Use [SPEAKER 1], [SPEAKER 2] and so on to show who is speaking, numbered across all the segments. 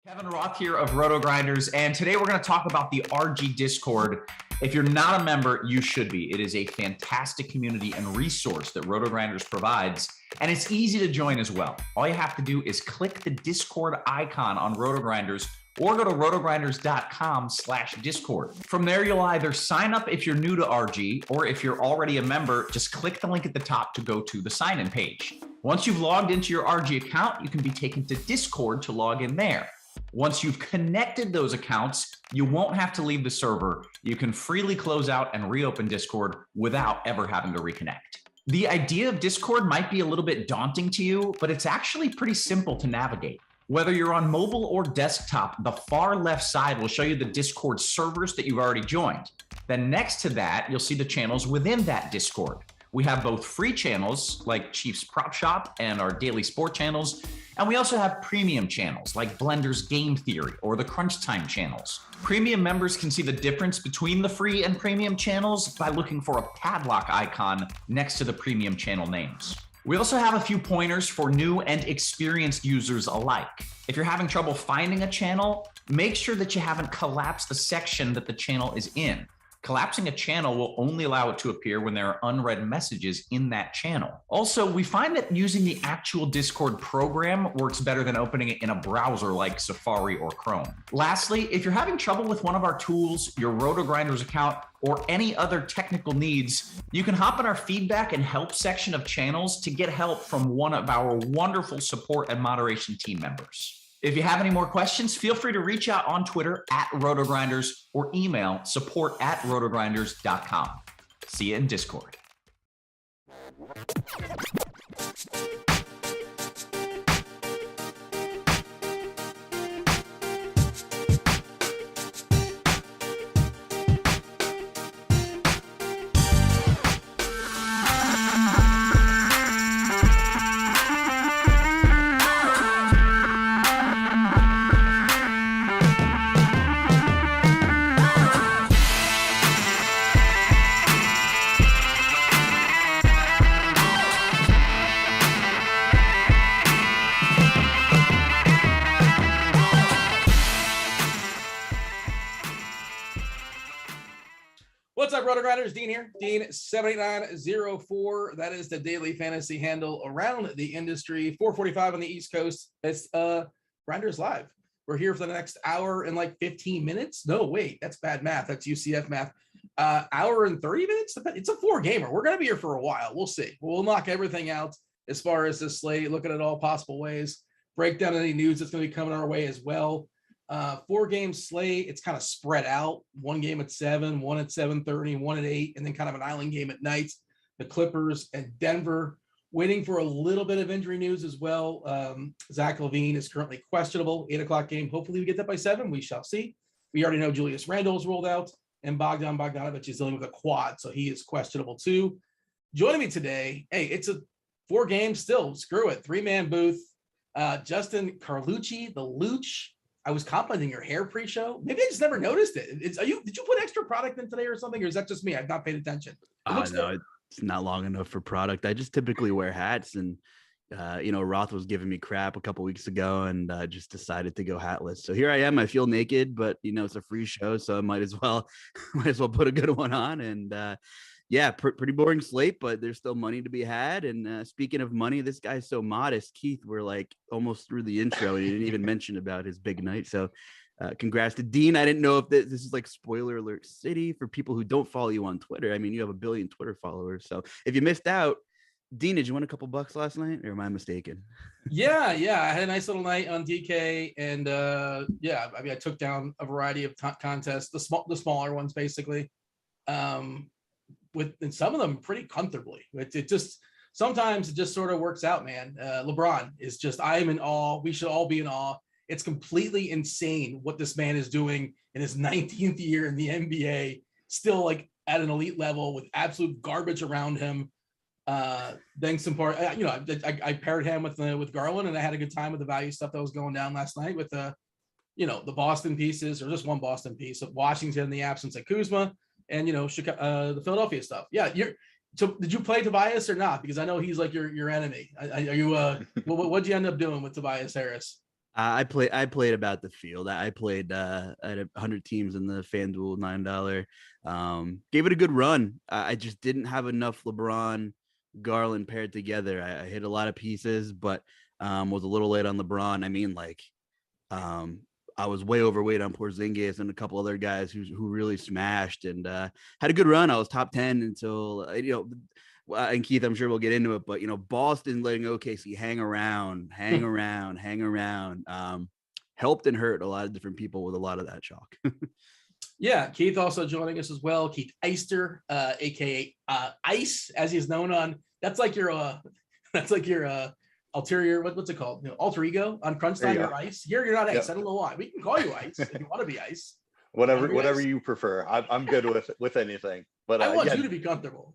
[SPEAKER 1] Kevin Roth here of Rotogrinders, and today we're going to talk about the RG Discord. If you're not a member, you should be. It is a fantastic community and resource that Rotogrinders provides, and it's easy to join as well. All you have to do is click the Discord icon on Rotogrinders or go to rotogrinders.com/Discord. From there, you'll either sign up if you're new to RG, or if you're already a member, just click the link at the top to go to the sign-in page. Once you've logged into your RG account, you can be taken to Discord to log in there. Once you've connected those accounts, you won't have to leave the server. You can freely close out and reopen Discord without ever having to reconnect. The idea of Discord might be a little bit daunting to you, but it's actually pretty simple to navigate. Whether you're on mobile or desktop, the far left side will show you the Discord servers that you've already joined. Then next to that, you'll see the channels within that Discord. We have both free channels like Chiefs Prop Shop and our daily sport channels, and we also have premium channels like Blender's Game Theory or the Crunch Time channels. Premium members can see the difference between the free and premium channels by looking for a padlock icon next to the premium channel names. We also have a few pointers for new and experienced users alike. If you're having trouble finding a channel, make sure that you haven't collapsed the section that the channel is in. Collapsing a channel will only allow it to appear when there are unread messages in that channel. Also, we find that using the actual Discord program works better than opening it in a browser like Safari or Chrome. Lastly, if you're having trouble with one of our tools, your Rotogrinders account, or any other technical needs, you can hop in our feedback and help section of channels to get help from one of our wonderful support and moderation team members. If you have any more questions, feel free to reach out on Twitter @Rotogrinders or email support@rotogrinders.com. See you in Discord.
[SPEAKER 2] What's up, Rotogrinders? Dean here, Dean78904. That is the daily fantasy handle around the industry. 4:45 on the East Coast. It's Grinderslive. We're here for the next hour and like 15 minutes. No, wait, that's bad math. That's UCF math. Hour and 30 minutes. It's a 4-gamer. We're gonna be here for a while. We'll see. We'll knock everything out as far as this slate. Look at it all possible ways. Break down any news that's gonna be coming our way as well. 4-game slate. It's kind of spread out. One game at 7, one at 7:30, one at 8, and then kind of an island game at night. The Clippers and Denver waiting for a little bit of injury news as well. Zach LaVine is currently questionable. 8 o'clock game. Hopefully we get that by 7. We shall see. We already know Julius Randle's rolled out, and Bogdan Bogdanovic is dealing with a quad, so he is questionable too. Joining me today, hey, it's a 4-game still. Screw it. 3-man booth. Justin Carlucci, the Luch. I was complimenting your hair pre-show. Maybe I just never noticed it. Did you put extra product in today or something, or is that just me? I've not paid attention.
[SPEAKER 3] No, it's not long enough for product. I just typically wear hats, and Roth was giving me crap a couple weeks ago, and just decided to go hatless. So here I am. I feel naked, but it's a free show, so I might as well put a good one on. And pretty boring slate, but there's still money to be had. And speaking of money, this guy's so modest. Keith, we're like almost through the intro, and he didn't even mention about his big night. So congrats to Dean. I didn't know if this is like spoiler alert city for people who don't follow you on Twitter. I mean, you have 1 billion Twitter followers. So if you missed out, Dean, did you win a couple bucks last night, or am I mistaken?
[SPEAKER 2] Yeah. I had a nice little night on DK, and I took down a variety of contests, the smaller ones, basically. And some of them pretty comfortably. It just sometimes it just sort of works out, man. LeBron is just, I am in awe. We should all be in awe. It's completely insane what this man is doing in his 19th year in the NBA, still like at an elite level with absolute garbage around him. Thanks in part, I paired him with Garland, and I had a good time with the value stuff that was going down last night with the Boston pieces, or just one Boston piece of Washington in the absence of Kuzma. And the Philadelphia stuff. Yeah, so did you play Tobias or not? Because I know he's like your enemy. Are you? What'd you end up doing with Tobias Harris?
[SPEAKER 3] I played about the field. I played at 100 teams in the FanDuel $9. Gave it a good run. I just didn't have enough LeBron Garland paired together. I hit a lot of pieces, but was a little late on LeBron. I mean, like, I was way overweight on Porzingis and a couple other guys who really smashed, and had a good run. I was top 10 until and Keith, I'm sure we'll get into it, but Boston letting OKC hang around, helped and hurt a lot of different people with a lot of that chalk.
[SPEAKER 2] Yeah, Keith also joining us as well. Keith Eister, aka Ice, as he's known on. That's like your ulterior. What's it called? Alter ego on Crunch Time. You're Ice. Here you're not Ice. Yep. I don't know why. We can call you Ice if you want to be Ice.
[SPEAKER 4] Whatever you prefer. I'm good with anything. But
[SPEAKER 2] I want you to be comfortable.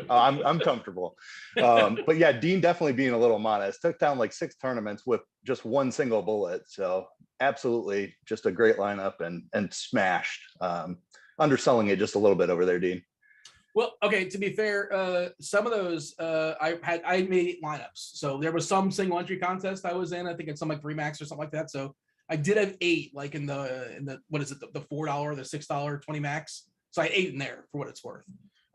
[SPEAKER 4] I'm comfortable. But yeah, Dean definitely being a little modest. Took down like 6 tournaments with just one single bullet. So absolutely just a great lineup and smashed. Underselling it just a little bit over there, Dean.
[SPEAKER 2] Well, okay, to be fair, some of those I made 8 lineups. So there was some single entry contest I was in. I think it's some like 3 max or something like that. So I did have 8, like in the what is it, the $4, the $6 20 max. So I had 8 in there for what it's worth.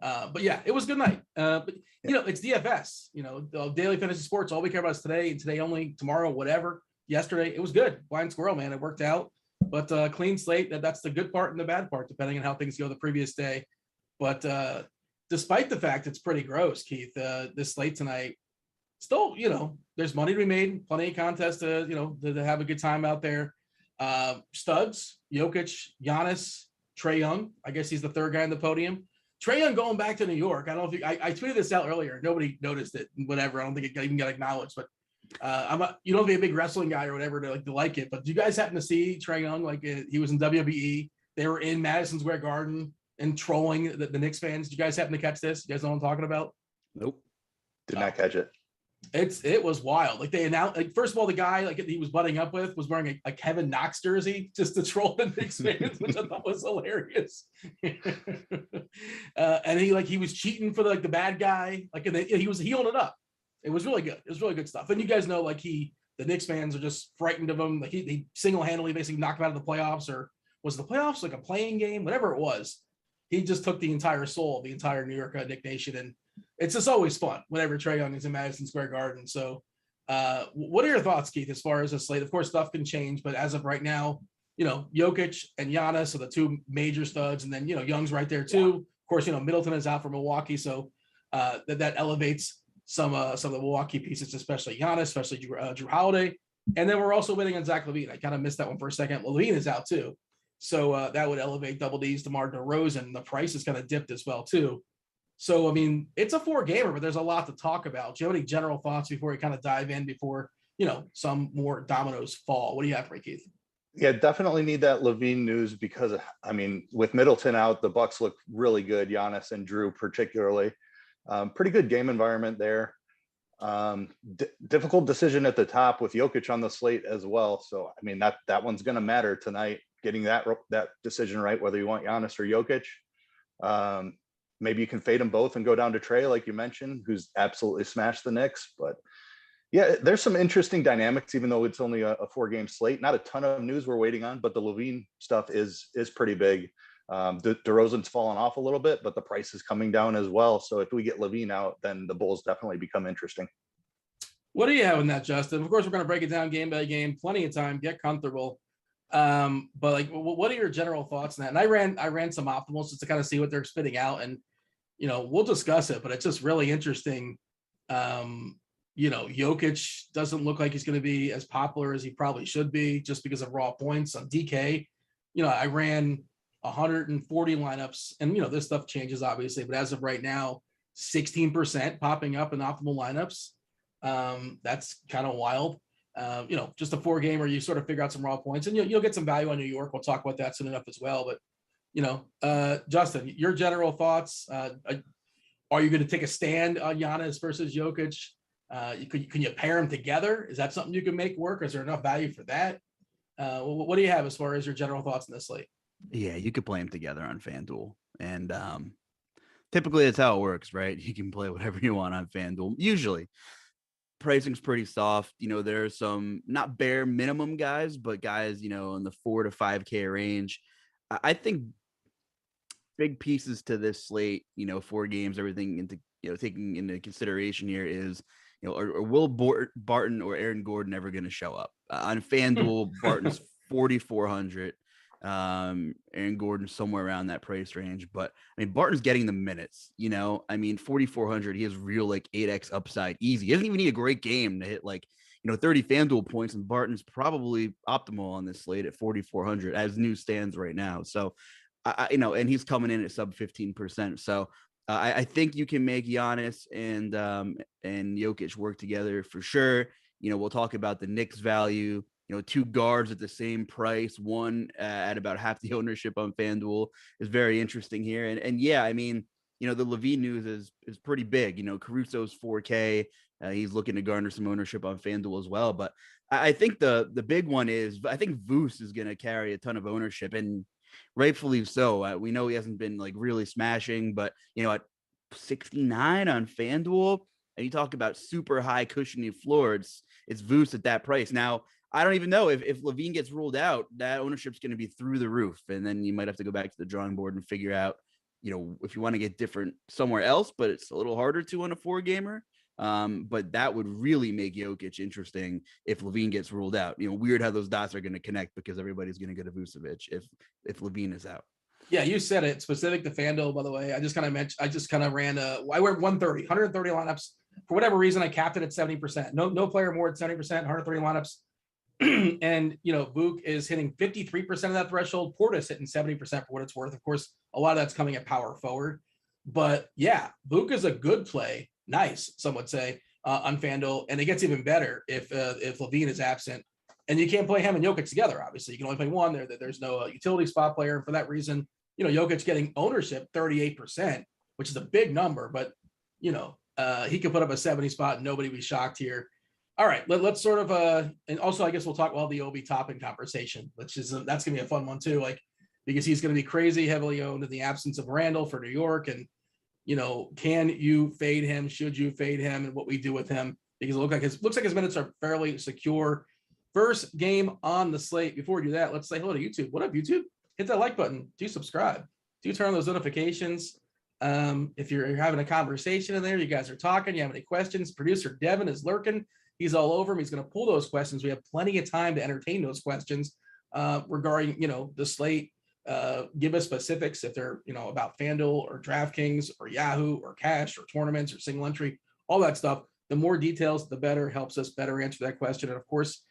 [SPEAKER 2] But yeah, it was a good night. But it's DFS. The daily fantasy sports. All we care about is today and today only. Tomorrow, whatever. Yesterday, it was good. Blind squirrel, man. It worked out. But clean slate. That's the good part and the bad part, depending on how things go the previous day. But despite the fact it's pretty gross, Keith, this slate tonight, still, there's money to be made, plenty of contests to have a good time out there. Studs, Jokic, Giannis, Trae Young. I guess he's the third guy on the podium. Trae Young going back to New York. I don't know if I tweeted this out earlier. Nobody noticed it. Whatever. I don't think it even got acknowledged. But you don't be a big wrestling guy or whatever to like it. But do you guys happen to see Trae Young? Like he was in WWE. They were in Madison Square Garden and trolling the Knicks fans. Do you guys happen to catch this? You guys know what I'm talking about?
[SPEAKER 4] Nope. Did not catch it.
[SPEAKER 2] It was wild. Like they announced, first of all, the guy he was butting up with was wearing a Kevin Knox jersey just to troll the Knicks fans, which I thought was hilarious. And he was cheating for the bad guy. And he was healing it up. It was really good. It was really good stuff. And you guys know the Knicks fans are just frightened of him. Like he single-handedly basically knocked him out of the playoffs, or was the playoffs like a playing game? Whatever it was, he just took the entire soul of the entire New York Knicks Nation. And it's just always fun whenever Trae Young is in Madison Square Garden. So what are your thoughts, Keith, as far as the slate? Of course, stuff can change, but as of right now, Jokic and Giannis are the 2 major studs. And then, Young's right there too. Of course, Middleton is out for Milwaukee. So that elevates some of the Milwaukee pieces, especially Giannis, especially Drew Holiday. And then we're also waiting on Zach LaVine. I kind of missed that one for a second. LaVine is out too. So that would elevate Double D's to DeMar DeRozan. The price is kind of dipped as well too. So, I mean, it's a 4-gamer, but there's a lot to talk about. Do you have any general thoughts before we kind of dive in before, some more dominoes fall? What do you have for me, Keith?
[SPEAKER 4] Yeah, definitely need that LaVine news because, I mean, with Middleton out, the Bucks look really good. Giannis and Drew particularly. Pretty good game environment there. Difficult decision at the top with Jokic on the slate as well. So, I mean, that one's going to matter tonight, getting that decision right, whether you want Giannis or Jokic. Maybe you can fade them both and go down to Trae, like you mentioned, who's absolutely smashed the Knicks. But yeah, there's some interesting dynamics, even though it's only a 4-game slate. Not a ton of news we're waiting on, but the LaVine stuff is pretty big. DeRozan's fallen off a little bit, but the price is coming down as well. So if we get LaVine out, then the Bulls definitely become interesting.
[SPEAKER 2] What do you have in that, Justin? Of course, we're going to break it down game by game. Plenty of time. Get comfortable. But what are your general thoughts on that? And I ran some optimals just to kind of see what they're spitting out, and we'll discuss it, but it's just really interesting. Jokic doesn't look like he's going to be as popular as he probably should be just because of raw points on DK. I ran 140 lineups, and this stuff changes obviously, but as of right now, 16% popping up in optimal lineups. That's kind of wild. Just a 4-gamer, you sort of figure out some raw points, and you'll get some value on New York. We'll talk about that soon enough as well. But Justin, your general thoughts. Are you going to take a stand on Giannis versus Jokic? Can you pair them together? Is that something you can make work? Is there enough value for that? What do you have as far as your general thoughts on this slate?
[SPEAKER 3] Yeah, you could play them together on FanDuel, and typically that's how it works, right? You can play whatever you want on FanDuel. Usually, pricing's pretty soft. There's some not bare minimum guys, but guys, in the 4 to 5K range. I think big pieces to this slate, 4 games, everything into, taking into consideration here is, are Will Barton or Aaron Gordon ever going to show up? On FanDuel, Barton's 4,400. Aaron Gordon somewhere around that price range, but I mean, Barton's getting the minutes, 4,400. He has real 8x upside easy. He doesn't even need a great game to hit 30 FanDuel points, and Barton's probably optimal on this slate at 4,400 as news stands right now. So, and he's coming in at sub 15%. So I think you can make Giannis and Jokic work together for sure. We'll talk about the Knicks value. 2 guards at the same price, one at about half the ownership on FanDuel is very interesting here. And yeah, I mean, the Levine news is pretty big. Caruso's 4K. He's looking to garner some ownership on FanDuel as well. But I think the big one is, I think Vooch is going to carry a ton of ownership, and rightfully so. We know he hasn't been really smashing, but at 69 on FanDuel, and you talk about super high cushiony floor, it's Vooch at that price. Now, I don't even know if Levine gets ruled out, that ownership's going to be through the roof. And then you might have to go back to the drawing board and figure out, if you want to get different somewhere else, but it's a little harder to on a 4-gamer. But that would really make Jokic interesting if Levine gets ruled out. Weird how those dots are going to connect, because everybody's going to get a Vucevic if Levine is out.
[SPEAKER 2] Yeah, you said it. Specific to FanDuel, by the way. I just kind of ran I wear 130 lineups. For whatever reason, I capped it at 70%. No player more than 70%, 130 lineups. And Vooch is hitting 53% of that threshold. Portis hitting 70% for what it's worth. Of course, a lot of that's coming at power forward. But yeah, Vooch is a good play. Nice, some would say, on FanDuel. And it gets even better if Levine is absent. And you can't play him and Jokic together, obviously. You can only play one. There's no utility spot player. And for that reason, Jokic getting ownership 38%, which is a big number. But, he could put up a 70 spot and nobody would be shocked here. All right, let's sort of and also I guess we'll talk about the Obi Toppin conversation, which is that's gonna be a fun one too, because he's gonna be crazy heavily owned in the absence of Randall for New York, and can you fade him? Should you fade him? And what we do with him, because it looks like his minutes are fairly secure. First game on the slate. Before we do that, let's say hello to YouTube. What up, YouTube? Hit that like button. Do subscribe. Do turn on those notifications. If you're having a conversation in there, you guys are talking, you have any questions, producer Devin is lurking. He's all over him. He's going to pull those questions. We have plenty of time to entertain those questions regarding, the slate. Give us specifics if they're, about FanDuel or DraftKings or Yahoo or cash or tournaments or single entry, all that stuff. The more details, the better. Helps us better answer that question. And of course,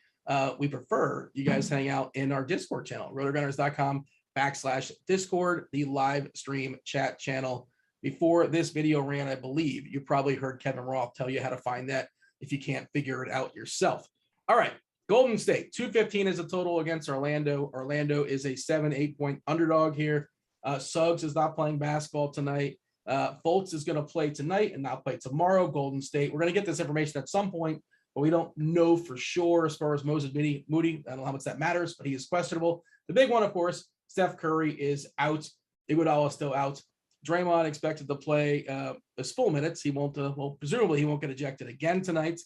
[SPEAKER 2] we prefer you guys hang out in our Discord channel, rotogrinders.com/Discord, the live stream chat channel. Before this video ran, I believe you probably heard Kevin Roth tell you how to find that if you can't figure it out yourself. All right, Golden State, 215 is a total against Orlando. Orlando is a 7-8 point underdog here. Suggs is not playing basketball tonight. Fultz is going to play tonight and not play tomorrow. Golden State, we're going to get this information at some point, but we don't know for sure as far as Moses Moody. I don't know how much that matters, but he is questionable. The big one, of course, Steph Curry is out. Iguodala is still out. Draymond expected to play his full minutes. He won't, presumably he won't get ejected again tonight.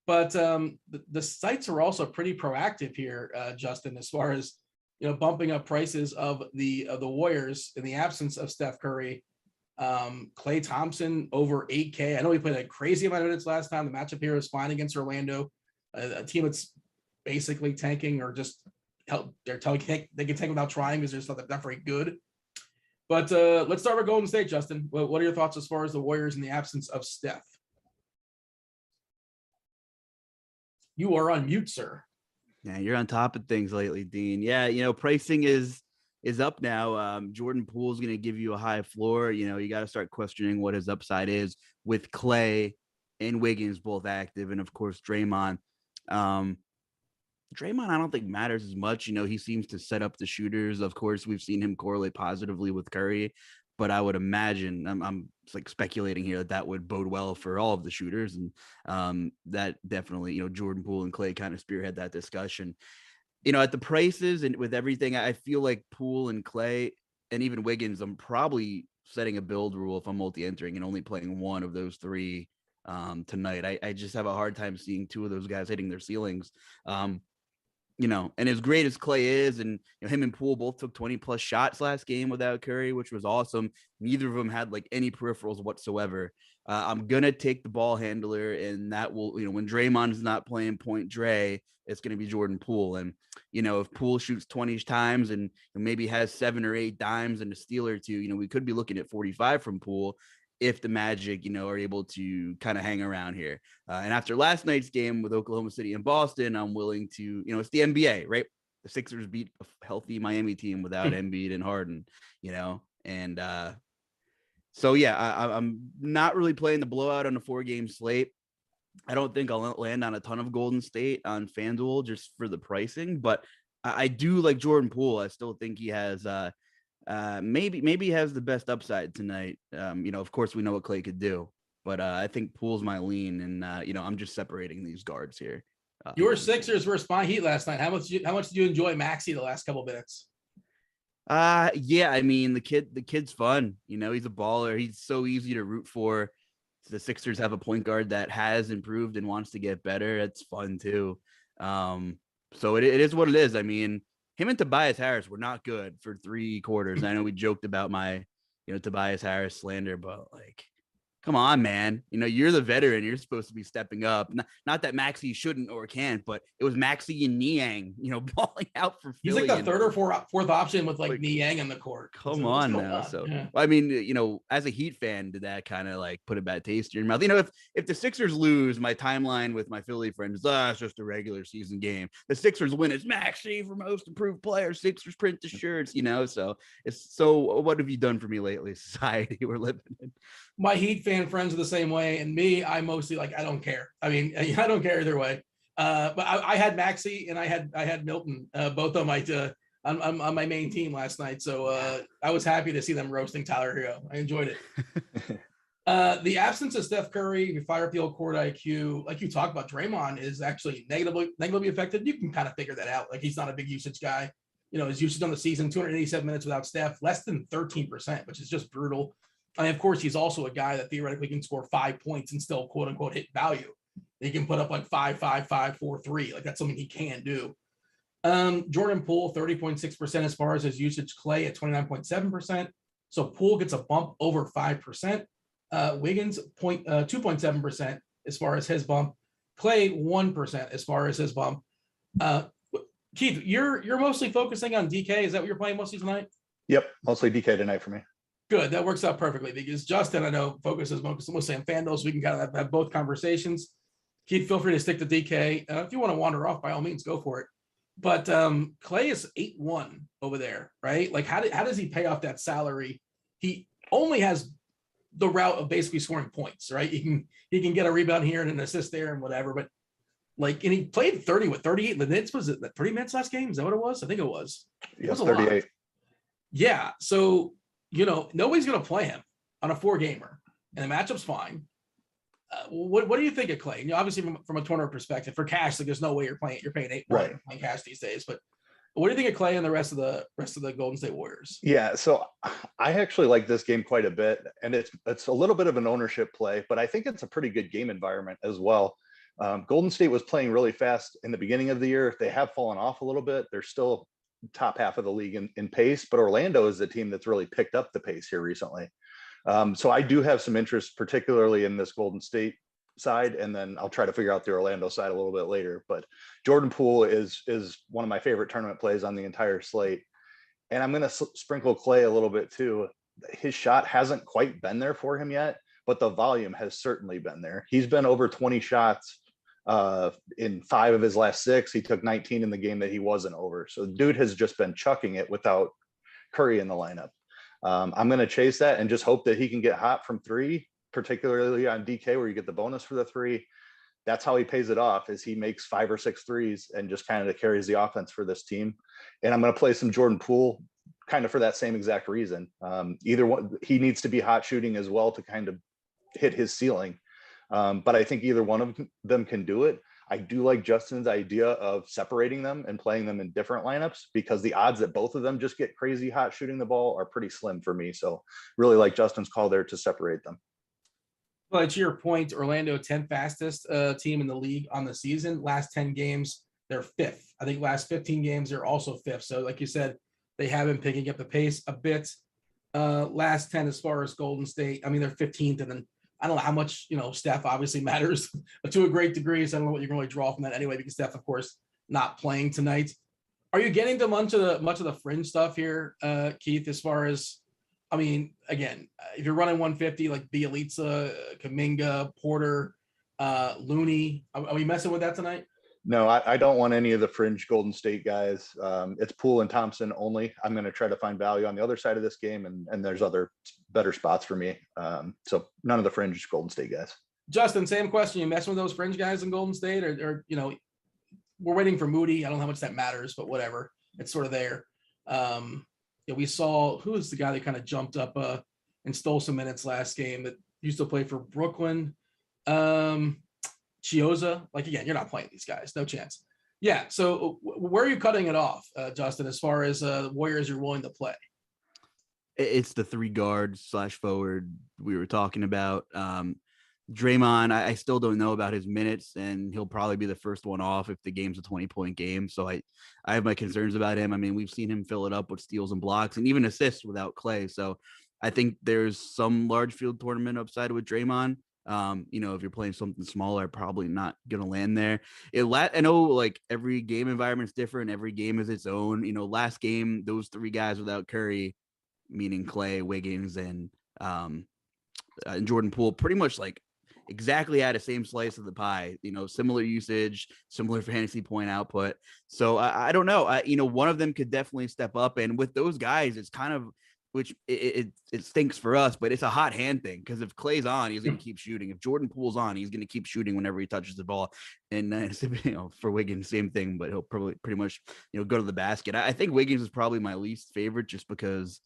[SPEAKER 2] But the sites are also pretty proactive here, Justin, as far as bumping up prices of the Warriors in the absence of Steph Curry. Klay Thompson over 8K. I know he played a crazy amount of minutes last time. The matchup here is fine against Orlando, a team that's basically tanking or just they're telling they can tank without trying because they're not very good. But let's start with Golden State, Justin. What are your thoughts as far as the Warriors in the absence of Steph? You are on mute, sir.
[SPEAKER 3] Yeah, you're on top of things lately, Dean. Yeah, pricing is up now. Jordan Poole's going to give you a high floor. You got to start questioning what his upside is with Klay and Wiggins both active, and of course Draymond. Draymond, I don't think matters as much. He seems to set up the shooters. Of course, we've seen him correlate positively with Curry, but I would imagine I'm speculating here that would bode well for all of the shooters. And that definitely, Jordan Poole and Klay kind of spearhead that discussion. At the prices and with everything, I feel like Poole and Klay and even Wiggins, I'm probably setting a build rule if I'm multi-entering and only playing one of those three tonight. I just have a hard time seeing two of those guys hitting their ceilings. And as great as Clay is, and him and Poole both took 20 plus shots last game without Curry, which was awesome. Neither of them had like any peripherals whatsoever. I'm gonna take the ball handler, and that will, when Draymond's not playing point Dre, it's gonna be Jordan Poole. And if Poole shoots 20 times and maybe has 7 or 8 dimes and a steal or two, we could be looking at 45 from Poole if the Magic, are able to kind of hang around here. And after last night's game with Oklahoma City and Boston, I'm willing to, it's the NBA, right? The Sixers beat a healthy Miami team without Embiid and Harden, and so yeah, I'm not really playing the blowout on a 4-game slate. I don't think I'll land on a ton of Golden State on FanDuel just for the pricing, but I do like Jordan Poole. I still think he has maybe he has the best upside tonight. Of course we know what Clay could do, but I think Poole's my lean, and I'm just separating these guards here.
[SPEAKER 2] Your Sixers versus my Heat last night. How much did you enjoy Maxey the last couple minutes?
[SPEAKER 3] Yeah, I mean the kid's fun. He's a baller. He's so easy to root for. The Sixers have a point guard that has improved and wants to get better. It's fun too. So it is what it is. I mean, him and Tobias Harris were not good for 3 quarters. I know we joked about my, Tobias Harris slander, but like, come on, man. You're the veteran. You're supposed to be stepping up. Not that Maxey shouldn't or can't, but it was Maxey and Niang, balling out for Philly.
[SPEAKER 2] He's like the third or fourth option with like Niang in the court.
[SPEAKER 3] Come on now. So, yeah. I mean, as a Heat fan, did that kind of like put a bad taste in your mouth? If the Sixers lose, my timeline with my Philly friends is, it's just a regular season game. The Sixers win, it's Maxey for most improved player. Sixers print the shirts, so what have you done for me lately, society we're living in?
[SPEAKER 2] My Heat fan friends are the same way, and me, I mostly like, I don't care. I mean, I don't care either way. But I had Maxey and I had Milton, both on my on my main team last night. So I was happy to see them roasting Tyler Hero. I enjoyed it. The absence of Steph Curry, if you fire up the old court IQ, like you talked about, Draymond is actually negatively affected. You can kind of figure that out. Like, he's not a big usage guy. His usage on the season, 287 minutes without Steph, less than 13%, which is just brutal. And of course, he's also a guy that theoretically can score 5 points and still quote unquote hit value. He can put up like 5, 5, 5, 4, 3. Like, that's something he can do. Jordan Poole, 30.6% as far as his usage. Clay at 29.7%. So Poole gets a bump over 5%. Wiggins 2.7% as far as his bump. Clay 1% as far as his bump. Keith, you're mostly focusing on DK. Is that what you're playing mostly tonight?
[SPEAKER 4] Yep, mostly DK tonight for me.
[SPEAKER 2] Good. That works out perfectly because Justin, I know, focuses mostly on FanDuel, so we can kind of have both conversations. Keith, feel free to stick to DK. If you want to wander off, by all means, go for it. But Clay is 8-1 over there, right? Like, how does he pay off that salary? He only has the route of basically scoring points, right? He can get a rebound here and an assist there and whatever. But like, and he played 30 with 38. The Knicks, was it 30 minutes last game? Is that what it was? I think it was.
[SPEAKER 4] It was 38. Lot.
[SPEAKER 2] Yeah. So, nobody's going to play him on a 4-gamer, and the matchup's fine. What do you think of Clay? Obviously from a tournament perspective, for cash, like, there's no way you're paying 8
[SPEAKER 4] right
[SPEAKER 2] playing cash these days. But what do you think of Clay and the rest of the Golden State Warriors?
[SPEAKER 4] Yeah, so I actually like this game quite a bit, and it's a little bit of an ownership play, but I think it's a pretty good game environment as well. Golden State was playing really fast in the beginning of the year. They have fallen off a little bit. They're still top half of the league in pace, but Orlando is the team that's really picked up the pace here recently. So I do have some interest, particularly in this Golden State side, and then I'll try to figure out the Orlando side a little bit later. But Jordan Poole is one of my favorite tournament plays on the entire slate, and I'm going to sprinkle Clay a little bit too. His shot hasn't quite been there for him yet, but the volume has certainly been there. He's been over 20 shots in 5 of his last 6. He took 19 in the game that he wasn't over. So the dude has just been chucking it without Curry in the lineup. I'm going to chase that and just hope that he can get hot from 3, particularly on DK, where you get the bonus for the 3. That's how he pays it off, is he makes 5 or 6 threes and just kind of carries the offense for this team. And I'm going to play some Jordan Poole kind of for that same exact reason. Either one, he needs to be hot shooting as well to kind of hit his ceiling. But I think either one of them can do it. I do like Justin's idea of separating them and playing them in different lineups, because the odds that both of them just get crazy hot shooting the ball are pretty slim for me. So really like Justin's call there to separate them.
[SPEAKER 2] But to your point, Orlando 10th fastest team in the league on the season. Last 10 games, they're fifth. I think last 15 games, they're also fifth. So like you said, they have been picking up the pace a bit. Last 10 as far as Golden State, I mean, they're 15th. And then I don't know how much, Steph obviously matters to a great degree. So I don't know what you're going to draw from that anyway, because Steph, of course, not playing tonight. Are you getting to much of the fringe stuff here, Keith, as far as, I mean, again, if you're running 150, like Bielitsa, Kuminga, Porter, Looney, are we messing with that tonight?
[SPEAKER 4] No, I don't want any of the fringe Golden State guys. It's Poole and Thompson only. I'm going to try to find value on the other side of this game, and there's other better spots for me. So none of the fringe Golden State guys.
[SPEAKER 2] Justin, same question. You messing with those fringe guys in Golden State, or we're waiting for Moody. I don't know how much that matters, but whatever. It's sort of there. We saw, who is the guy that kind of jumped up and stole some minutes last game that used to play for Brooklyn? Chioza. Like, again, you're not playing these guys. No chance. Yeah. So where are you cutting it off, Justin, as far as Warriors you're willing to play?
[SPEAKER 3] It's the 3 guards / forward we were talking about. Draymond, I still don't know about his minutes, and he'll probably be the first one off if the game's a 20-point game. So I have my concerns about him. I mean, we've seen him fill it up with steals and blocks and even assists without Clay. So I think there's some large field tournament upside with Draymond. If you're playing something smaller, probably not going to land there. I know like every game environment is different. Every game is its own. Last game, those 3 guys without Curry, meaning Clay, Wiggins, and Jordan Poole, pretty much like exactly had the same slice of the pie, similar usage, similar fantasy point output. So I don't know. One of them could definitely step up. And with those guys, it's kind of, which it stinks for us, but it's a hot hand thing. Because if Clay's on, he's going to keep shooting. If Jordan Poole's on, he's going to keep shooting whenever he touches the ball. And for Wiggins, same thing, but he'll probably pretty much, go to the basket. I think Wiggins is probably my least favorite, just because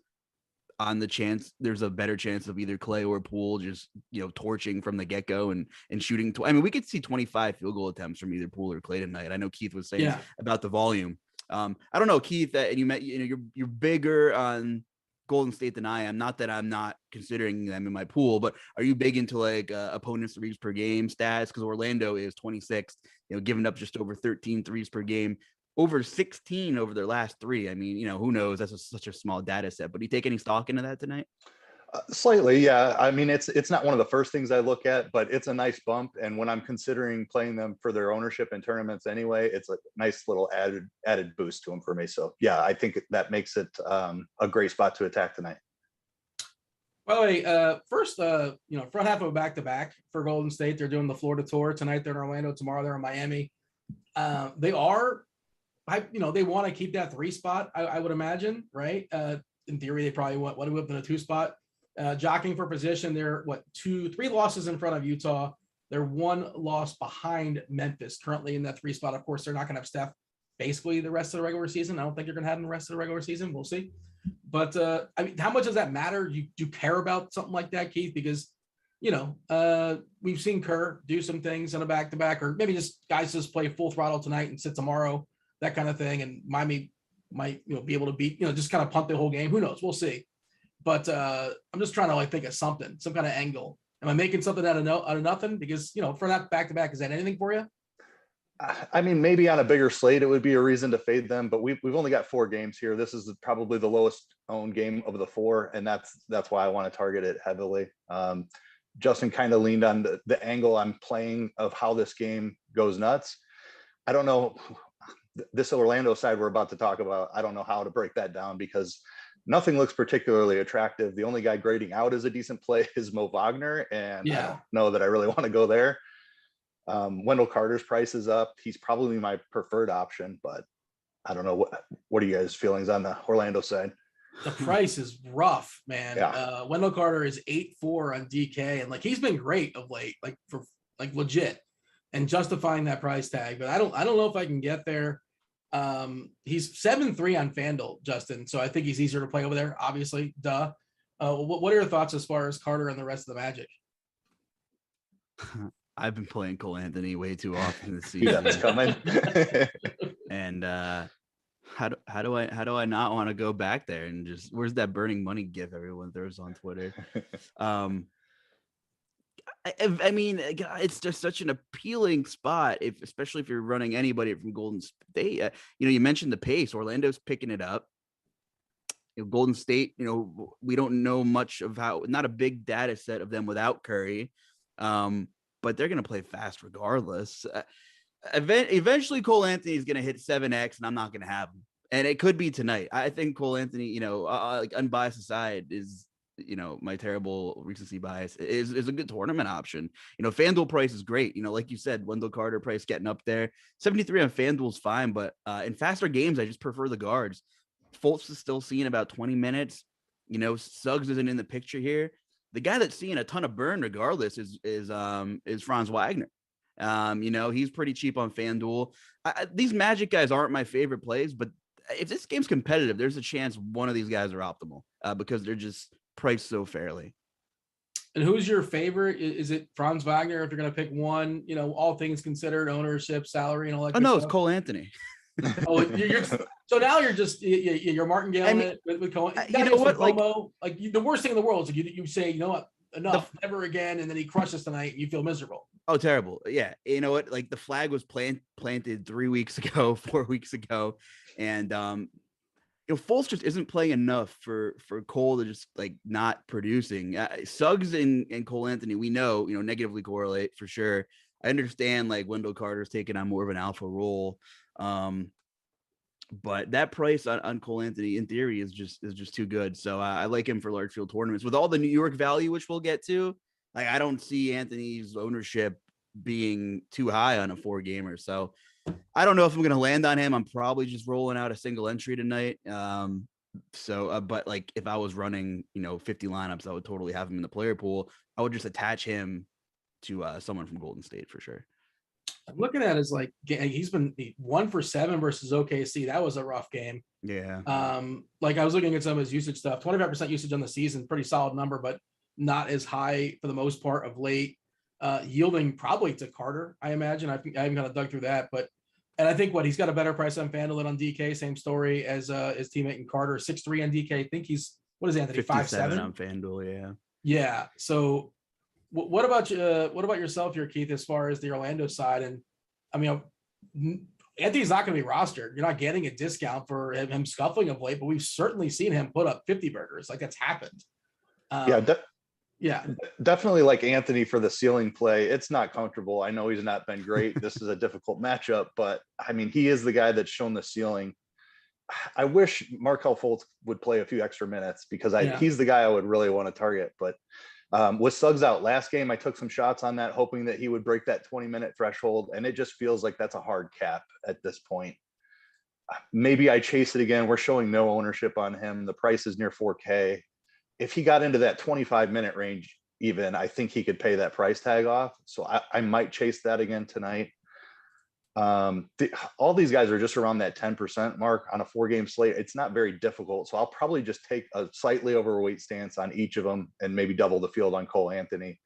[SPEAKER 3] on the chance there's a better chance of either Clay or Poole just torching from the get-go and shooting. I mean, we could see 25 field goal attempts from either Poole or Clay tonight. I know Keith was saying about the volume. I don't know, Keith, that, and you're bigger on Golden State than I am. Not that I'm not considering them in my pool, but are you big into like opponents threes per game stats? Because Orlando is 26th, giving up just over 13 threes per game, over 16 over their last 3. I mean, who knows? That's such a small data set. But do you take any stock into that tonight?
[SPEAKER 4] Slightly, yeah. I mean, it's not one of the first things I look at, but it's a nice bump. And when I'm considering playing them for their ownership in tournaments anyway, it's a nice little added boost to them for me. So yeah, I think that makes it a great spot to attack tonight.
[SPEAKER 2] By the way, first, front half of a back-to-back for Golden State. They're doing the Florida tour tonight. They're in Orlando tomorrow. They're in Miami. They want to keep that 3 spot. I would imagine, right? In theory, they probably want to whip in a 2 spot. Jockeying for position, they're 3 losses in front of Utah. They're 1 loss behind Memphis, currently in that 3 spot. Of course, they're not going to have Steph basically the rest of the regular season. I don't think you're going to have him the rest of the regular season. We'll see. But I mean, how much does that matter? Do you care about something like that, Keith? Because we've seen Kerr do some things in a back-to-back, or maybe just guys just play full throttle tonight and sit tomorrow, that kind of thing. And Miami might be able to beat, just kind of punt the whole game. Who knows? We'll see. But I'm just trying to think of some kind of angle. Am I making something out of nothing? Because for that back-to-back, is that anything for you?
[SPEAKER 4] I mean, maybe on a bigger slate, it would be a reason to fade them, but we've only got 4 games here. This is probably the lowest owned game of the 4, and that's why I want to target it heavily. Justin kind of leaned on the angle I'm playing of how this game goes nuts. I don't know, this Orlando side we're about to talk about, I don't know how to break that down, because nothing looks particularly attractive. The only guy grading out as a decent play is Mo Wagner, and I don't know that I really want to go there. Wendell Carter's price is up. He's probably my preferred option, but I don't know. What are you guys' feelings on the Orlando side?
[SPEAKER 2] The price is rough, man.
[SPEAKER 4] Yeah.
[SPEAKER 2] Wendell Carter is 8.4 on DK, and he's been great of late, for legit, and justifying that price tag. But I don't know if I can get there. He's 7.3 on FanDuel, Justin. So I think he's easier to play over there. Obviously, duh. What are your thoughts as far as Carter and the rest of the Magic?
[SPEAKER 3] I've been playing Cole Anthony way too often this season.
[SPEAKER 4] That's coming.
[SPEAKER 3] And how do I not want to go back there and just, where's that burning money gif everyone throws on Twitter? I mean, it's just such an appealing spot, especially if you're running anybody from Golden State. You mentioned the pace. Orlando's picking it up. Golden State, we don't know much of not a big data set of them without Curry, but they're going to play fast regardless. Eventually, Cole Anthony is going to hit 7X, and I'm not going to have him. And it could be tonight. I think Cole Anthony, like unbiased aside, is my terrible recency bias is a good tournament option. FanDuel price is great. Like you said, Wendell Carter price getting up there. 73 on FanDuel is fine, but in faster games, I just prefer the guards. Fultz is still seeing about 20 minutes. Suggs isn't in the picture here. The guy that's seeing a ton of burn regardless is Franz Wagner. He's pretty cheap on FanDuel. These Magic guys aren't my favorite plays, but if this game's competitive, there's a chance one of these guys are optimal because they're just priced so fairly.
[SPEAKER 2] And who's your favorite? Is it Franz Wagner? If you're going to pick one, all things considered, ownership, salary, and all that.
[SPEAKER 3] Oh no, it's Cole Anthony.
[SPEAKER 2] So now you're just you're martingale with Cole.
[SPEAKER 3] You know what?
[SPEAKER 2] The worst thing in the world is you say, what, enough, never again, and then he crushes tonight, and you feel miserable.
[SPEAKER 3] Oh, terrible. Yeah. You know what? Like the flag was planted 4 weeks ago. And, Fultz just isn't playing enough for Cole to just like not producing. Suggs and Cole Anthony, we know, negatively correlate for sure. I understand like Wendell Carter's taking on more of an alpha role. But that price on Cole Anthony in theory is just too good. So I like him for large field tournaments with all the New York value, which we'll get to. Like, I don't see Anthony's ownership being too high on a 4-gamer. So I don't know if I'm going to land on him. I'm probably just rolling out a single entry tonight. But like if I was running, 50 lineups, I would totally have him in the player pool. I would just attach him to someone from Golden State for sure.
[SPEAKER 2] I'm looking at his he's been 1 for 7 versus OKC. That was a rough game.
[SPEAKER 3] Yeah.
[SPEAKER 2] I was looking at some of his usage stuff. 25% usage on the season, pretty solid number, but not as high for the most part of late. Yielding probably to Carter, I imagine. I haven't kind of dug through that, and I think he's got a better price on FanDuel than on DK. Same story as his teammate in Carter, 6'3" on DK. I think he's Anthony 5'7"
[SPEAKER 3] on FanDuel. Yeah.
[SPEAKER 2] Yeah. So what about yourself here, Keith, as far as the Orlando side? And I mean, Anthony's not going to be rostered. You're not getting a discount for him scuffling of late, but we've certainly seen him put up 50 burgers. Like that's happened.
[SPEAKER 4] Definitely like Anthony for the ceiling play. It's not comfortable. I know he's not been great. This is a difficult matchup, but I mean, he is the guy that's shown the ceiling. I wish Markelle Fultz would play a few extra minutes because he's the guy I would really want to target. But with Suggs out last game, I took some shots on that, hoping that he would break that 20-minute threshold. And it just feels like that's a hard cap at this point. Maybe I chase it again. We're showing no ownership on him. The price is near 4K. If he got into that 25-minute range, even, I think he could pay that price tag off. So I might chase that again tonight. All these guys are just around that 10% mark on a 4-game slate. It's not very difficult. So I'll probably just take a slightly overweight stance on each of them and maybe double the field on Cole Anthony,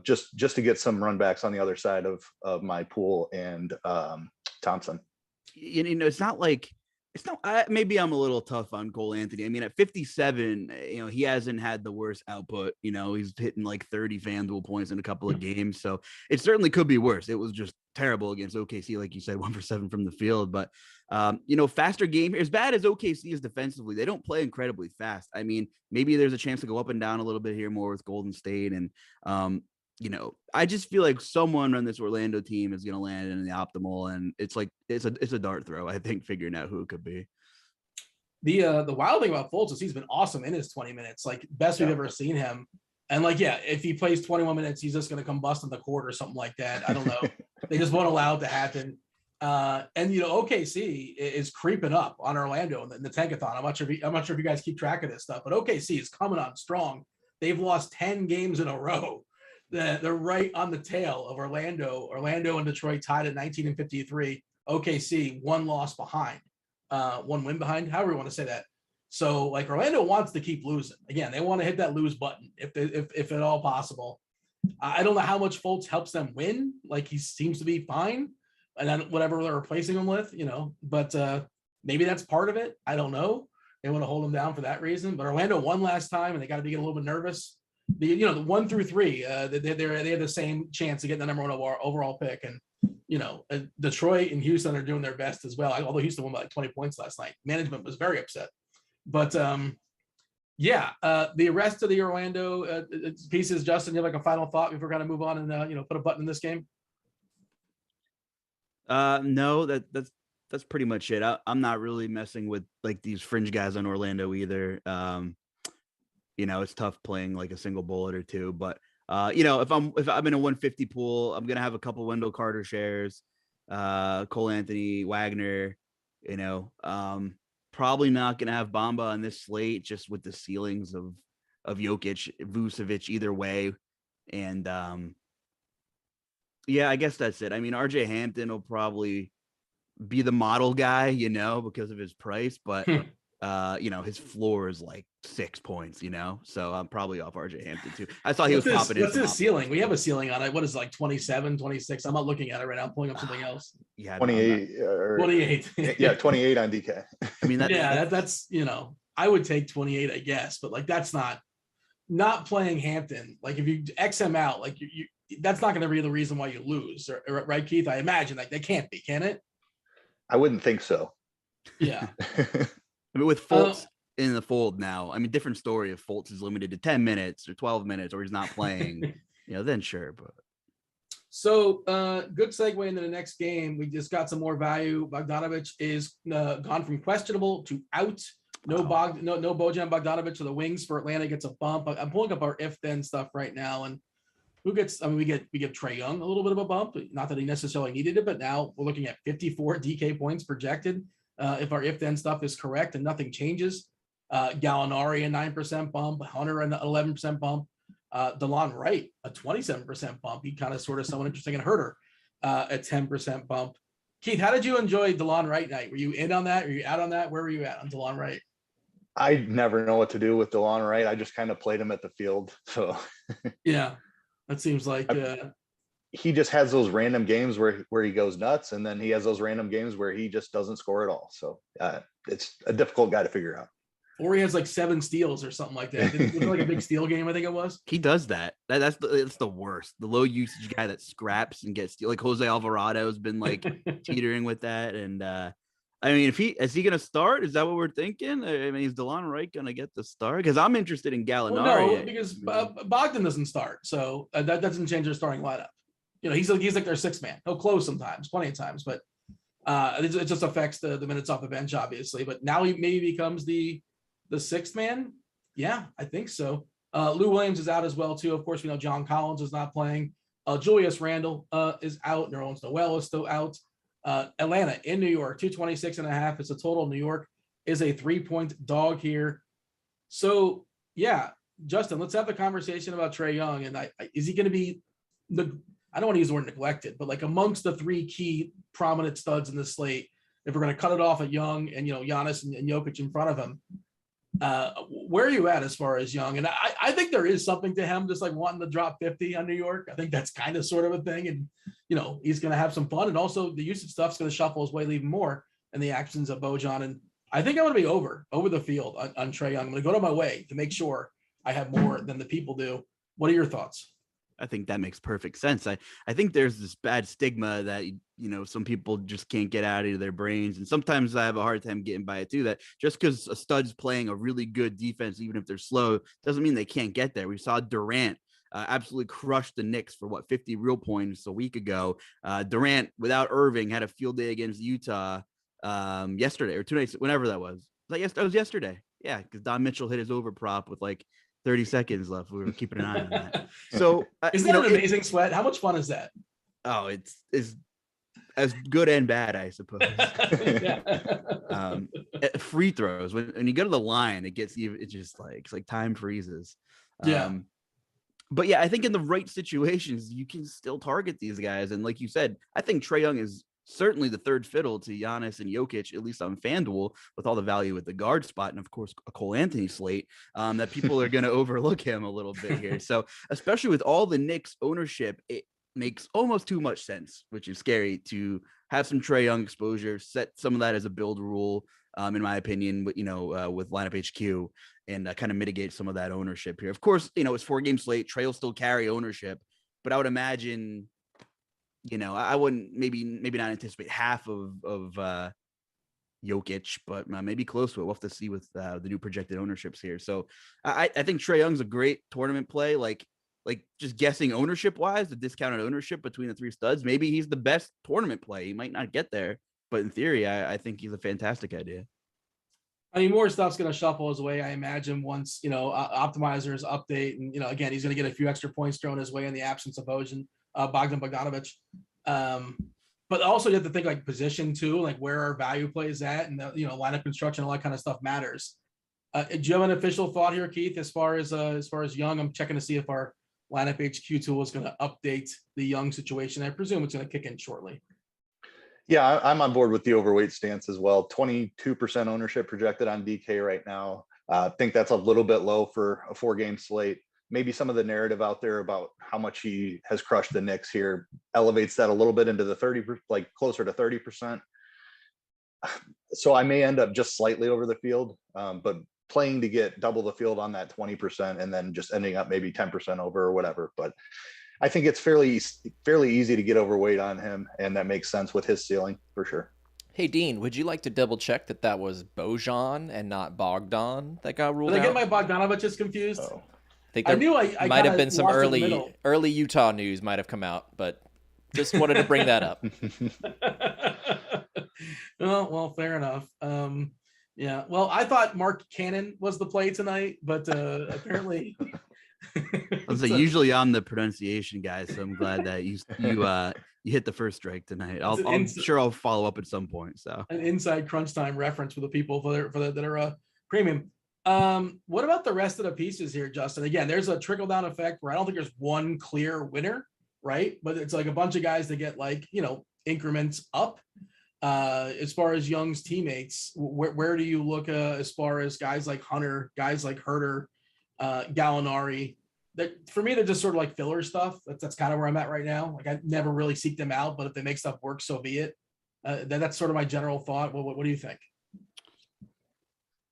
[SPEAKER 4] just to get some run backs on the other side of my pool and Thompson. Maybe I'm a little tough on Cole Anthony. I mean, at 57, he hasn't had the worst output. He's hitting like 30 FanDuel points in a couple of games. So it certainly could be worse. It was just terrible against OKC, like you said, 1 for 7 from the field. But, faster game, as bad as OKC is defensively, they don't play incredibly fast. I mean, maybe there's a chance to go up and down a little bit here more with Golden State. And, I just feel like someone on this Orlando team is going to land in the optimal, and it's a dart throw, I think, figuring out who it could be.
[SPEAKER 2] The wild thing about Fultz is he's been awesome in his 20 minutes, like best we've ever seen him. And if he plays 21 minutes, he's just going to combust in the court or something like that. I don't know. They just won't allow it to happen. OKC is creeping up on Orlando in the tankathon. I'm not sure if you guys keep track of this stuff, but OKC is coming on strong. They've lost 10 games in a row. They're right on the tail of Orlando. Orlando and Detroit tied at 19 and 53. OKC 1 loss behind, 1 win behind, however you want to say that. So Orlando wants to keep losing. Again, they want to hit that lose button if at all possible. I don't know how much Fultz helps them win. He seems to be fine, and then whatever they're replacing him with, but maybe that's part of it. I don't know. They want to hold him down for that reason. But Orlando won last time, and they got to be a little bit nervous. the 1 through 3, they have the same chance to get the number 1 overall pick, and Detroit and Houston are doing their best as well. Although Houston won by like 20 points last night, management was very upset. But the rest of the Orlando pieces, Justin, you have like a final thought before we're going to move on and put a button in this game?
[SPEAKER 3] No, that's pretty much it. I'm not really messing with like these fringe guys on Orlando either. It's tough playing like a single bullet or two, but if I'm in a 150 pool, I'm gonna have a couple Wendell Carter shares, Cole Anthony, Wagner. Probably not gonna have Bamba on this slate, just with the ceilings of Jokic, Vucevic either way, and I guess that's it. I mean, RJ Hampton will probably be the model guy, because of his price, but his floor is like 6 points, so I'm probably off RJ Hampton too. I saw he was popping in.
[SPEAKER 2] What's his ceiling? We have a ceiling on it. What is it, like 27, 26? I'm not looking at it right now. I'm pulling up something else.
[SPEAKER 3] Yeah,
[SPEAKER 4] 28
[SPEAKER 2] 28.
[SPEAKER 4] Yeah, 28 on DK.
[SPEAKER 3] I mean,
[SPEAKER 2] that's I would take 28, I guess, but like that's not playing Hampton. Like if you X him out, like you that's not going to be the reason why you lose, right, Keith? I imagine like they can't be, can it?
[SPEAKER 4] I wouldn't think so.
[SPEAKER 2] Yeah.
[SPEAKER 3] I mean, with Fultz in the fold now, I mean, different story if Fultz is limited to 10 minutes or 12 minutes or he's not playing, then sure. But
[SPEAKER 2] so good segue into the next game. We just got some more value. Bogdanovic is gone from questionable to out. No Bojan Bogdanovic to the wings for Atlanta gets a bump. I'm pulling up our if-then stuff right now, and who gets? I mean, we give Trae Young a little bit of a bump. Not that he necessarily needed it, but now we're looking at 54 DK points projected. If our if-then stuff is correct and nothing changes, Gallinari a 9% bump, Hunter an 11% bump, DeLon Wright a 27% bump. He kind of sort of someone interesting, and Herter a 10% bump. Keith, how did you enjoy DeLon Wright night? Were you in on that? Were you out on that? Where were you at on DeLon Wright?
[SPEAKER 4] I never know what to do with DeLon Wright. I just kind of played him at the field. So
[SPEAKER 2] yeah, that seems like
[SPEAKER 4] he just has those random games where he goes nuts, and then he has those random games where he just doesn't score at all. So it's a difficult guy to figure out.
[SPEAKER 2] Or he has like 7 steals or something like that. It was like a big steal game, I think it was.
[SPEAKER 3] He does that. That's the worst. The low usage guy that scraps and gets steal. Like Jose Alvarado has been like teetering with that. And I mean, is he gonna start? Is that what we're thinking? I mean, is DeLon Wright gonna get the start? Because I'm interested in Gallinari.
[SPEAKER 2] Well, no, because Bogdan doesn't start, so that doesn't change their starting lineup. He's like their 6th man. He'll close sometimes, plenty of times, but it just affects the minutes off the bench, obviously. But now he maybe becomes the 6th man. Yeah, I think so. Lou Williams is out as well too. Of course, we know John Collins is not playing. Julius Randle is out. Nerlens Noel is still out. Atlanta in New York, 226.5 is the total. New York is a 3-point dog here. So yeah, Justin, let's have the conversation about Trae Young. And is he going to be I don't want to use the word neglected, but like amongst the 3 key prominent studs in the slate, if we're going to cut it off at Young and Giannis and Jokic in front of him, where are you at as far as Young? And I think there is something to him just like wanting to drop 50 on New York. I think that's kind of sort of a thing, and he's going to have some fun, and also the usage stuff's going to shuffle his way even more, and the actions of Bojan. And I think I'm going to be over the field on Trae Young. I'm going to go to my way to make sure I have more than the people do. What are your thoughts?
[SPEAKER 3] I think that makes perfect sense. I think there's this bad stigma that, some people just can't get out of their brains. And sometimes I have a hard time getting by it too, that just because a stud's playing a really good defense, even if they're slow, doesn't mean they can't get there. We saw Durant absolutely crushed the Knicks for 50 real points a week ago. Durant without Irving had a field day against Utah yesterday or 2 nights, whenever that was. That was yesterday. Yeah, because Don Mitchell hit his over prop with like 30 seconds left. We were keeping an eye on that. So
[SPEAKER 2] isn't that an amazing sweat? How much fun is that?
[SPEAKER 3] Oh, it's as good and bad, I suppose. Free throws, when you go to the line, it's just like, it's like time freezes. But yeah, I think in the right situations, you can still target these guys. And like you said, I think Trae Young is certainly the third fiddle to Giannis and Jokic, at least on FanDuel, with all the value at the guard spot. And of course, a Cole Anthony slate, that people are going to overlook him a little bit here. So especially with all the Knicks ownership, it makes almost too much sense, which is scary, to have some Trae Young exposure, set some of that as a build rule. in my opinion, with lineup HQ and kind of mitigate some of that ownership here. Of course, it's 4-game slate. Trey will still carry ownership, but I would imagine, I wouldn't maybe not anticipate half of Jokic, but maybe close to it. We'll have to see with the new projected ownerships here. So I think Trae Young's a great tournament play. Like just guessing ownership wise, the discounted ownership between the three studs, maybe he's the best tournament play. He might not get there, but in theory, I think he's a fantastic idea.
[SPEAKER 2] I mean, more stuff's going to shuffle his way, I imagine, once, optimizers update. And, again, he's going to get a few extra points thrown his way in the absence of Bogdan Bogdanovic. But also you have to think like position too, like where our value plays at, and lineup construction, all that kind of stuff matters. Do you have an official thought here, Keith, as far as Young? I'm checking to see if our lineup HQ tool is going to update the Young situation. I presume it's going to kick in shortly.
[SPEAKER 4] Yeah, I'm on board with the overweight stance as well. 22% ownership projected on DK right now. I think that's a little bit low for a 4-game slate. Maybe some of the narrative out there about how much he has crushed the Knicks here elevates that a little bit into the 30, like closer to 30%. So I may end up just slightly over the field, but playing to get double the field on that 20% and then just ending up maybe 10% over or whatever. But I think it's fairly easy to get overweight on him, and that makes sense with his ceiling for sure.
[SPEAKER 5] Hey, Dean, would you like to double check that was Bojan and not Bogdan that got ruled out?
[SPEAKER 2] Did I get my Bogdanovic confused?
[SPEAKER 4] Oh.
[SPEAKER 5] I think there
[SPEAKER 2] I
[SPEAKER 5] might have been some early Utah news might have come out, but just wanted to bring that up.
[SPEAKER 2] Well, fair enough. Yeah. Well, I thought Mark Cannon was the play tonight, but apparently.
[SPEAKER 3] Usually I'm the pronunciation guy, so I'm glad that you hit the first strike tonight. I'm sure I'll follow up at some point. So
[SPEAKER 2] an inside crunch time reference for the people that are premium. What about the rest of the pieces here, Justin? Again, there's a trickle down effect where I don't think there's one clear winner, right? But it's like a bunch of guys that get increments up. As far as Young's teammates, where do you look as far as guys like Hunter, guys like Herter, Gallinari? That for me, they're just sort of like filler stuff. That's kind of where I'm at right now. Like I never really seek them out, but if they make stuff work, so be it. That's sort of my general thought. What do you think?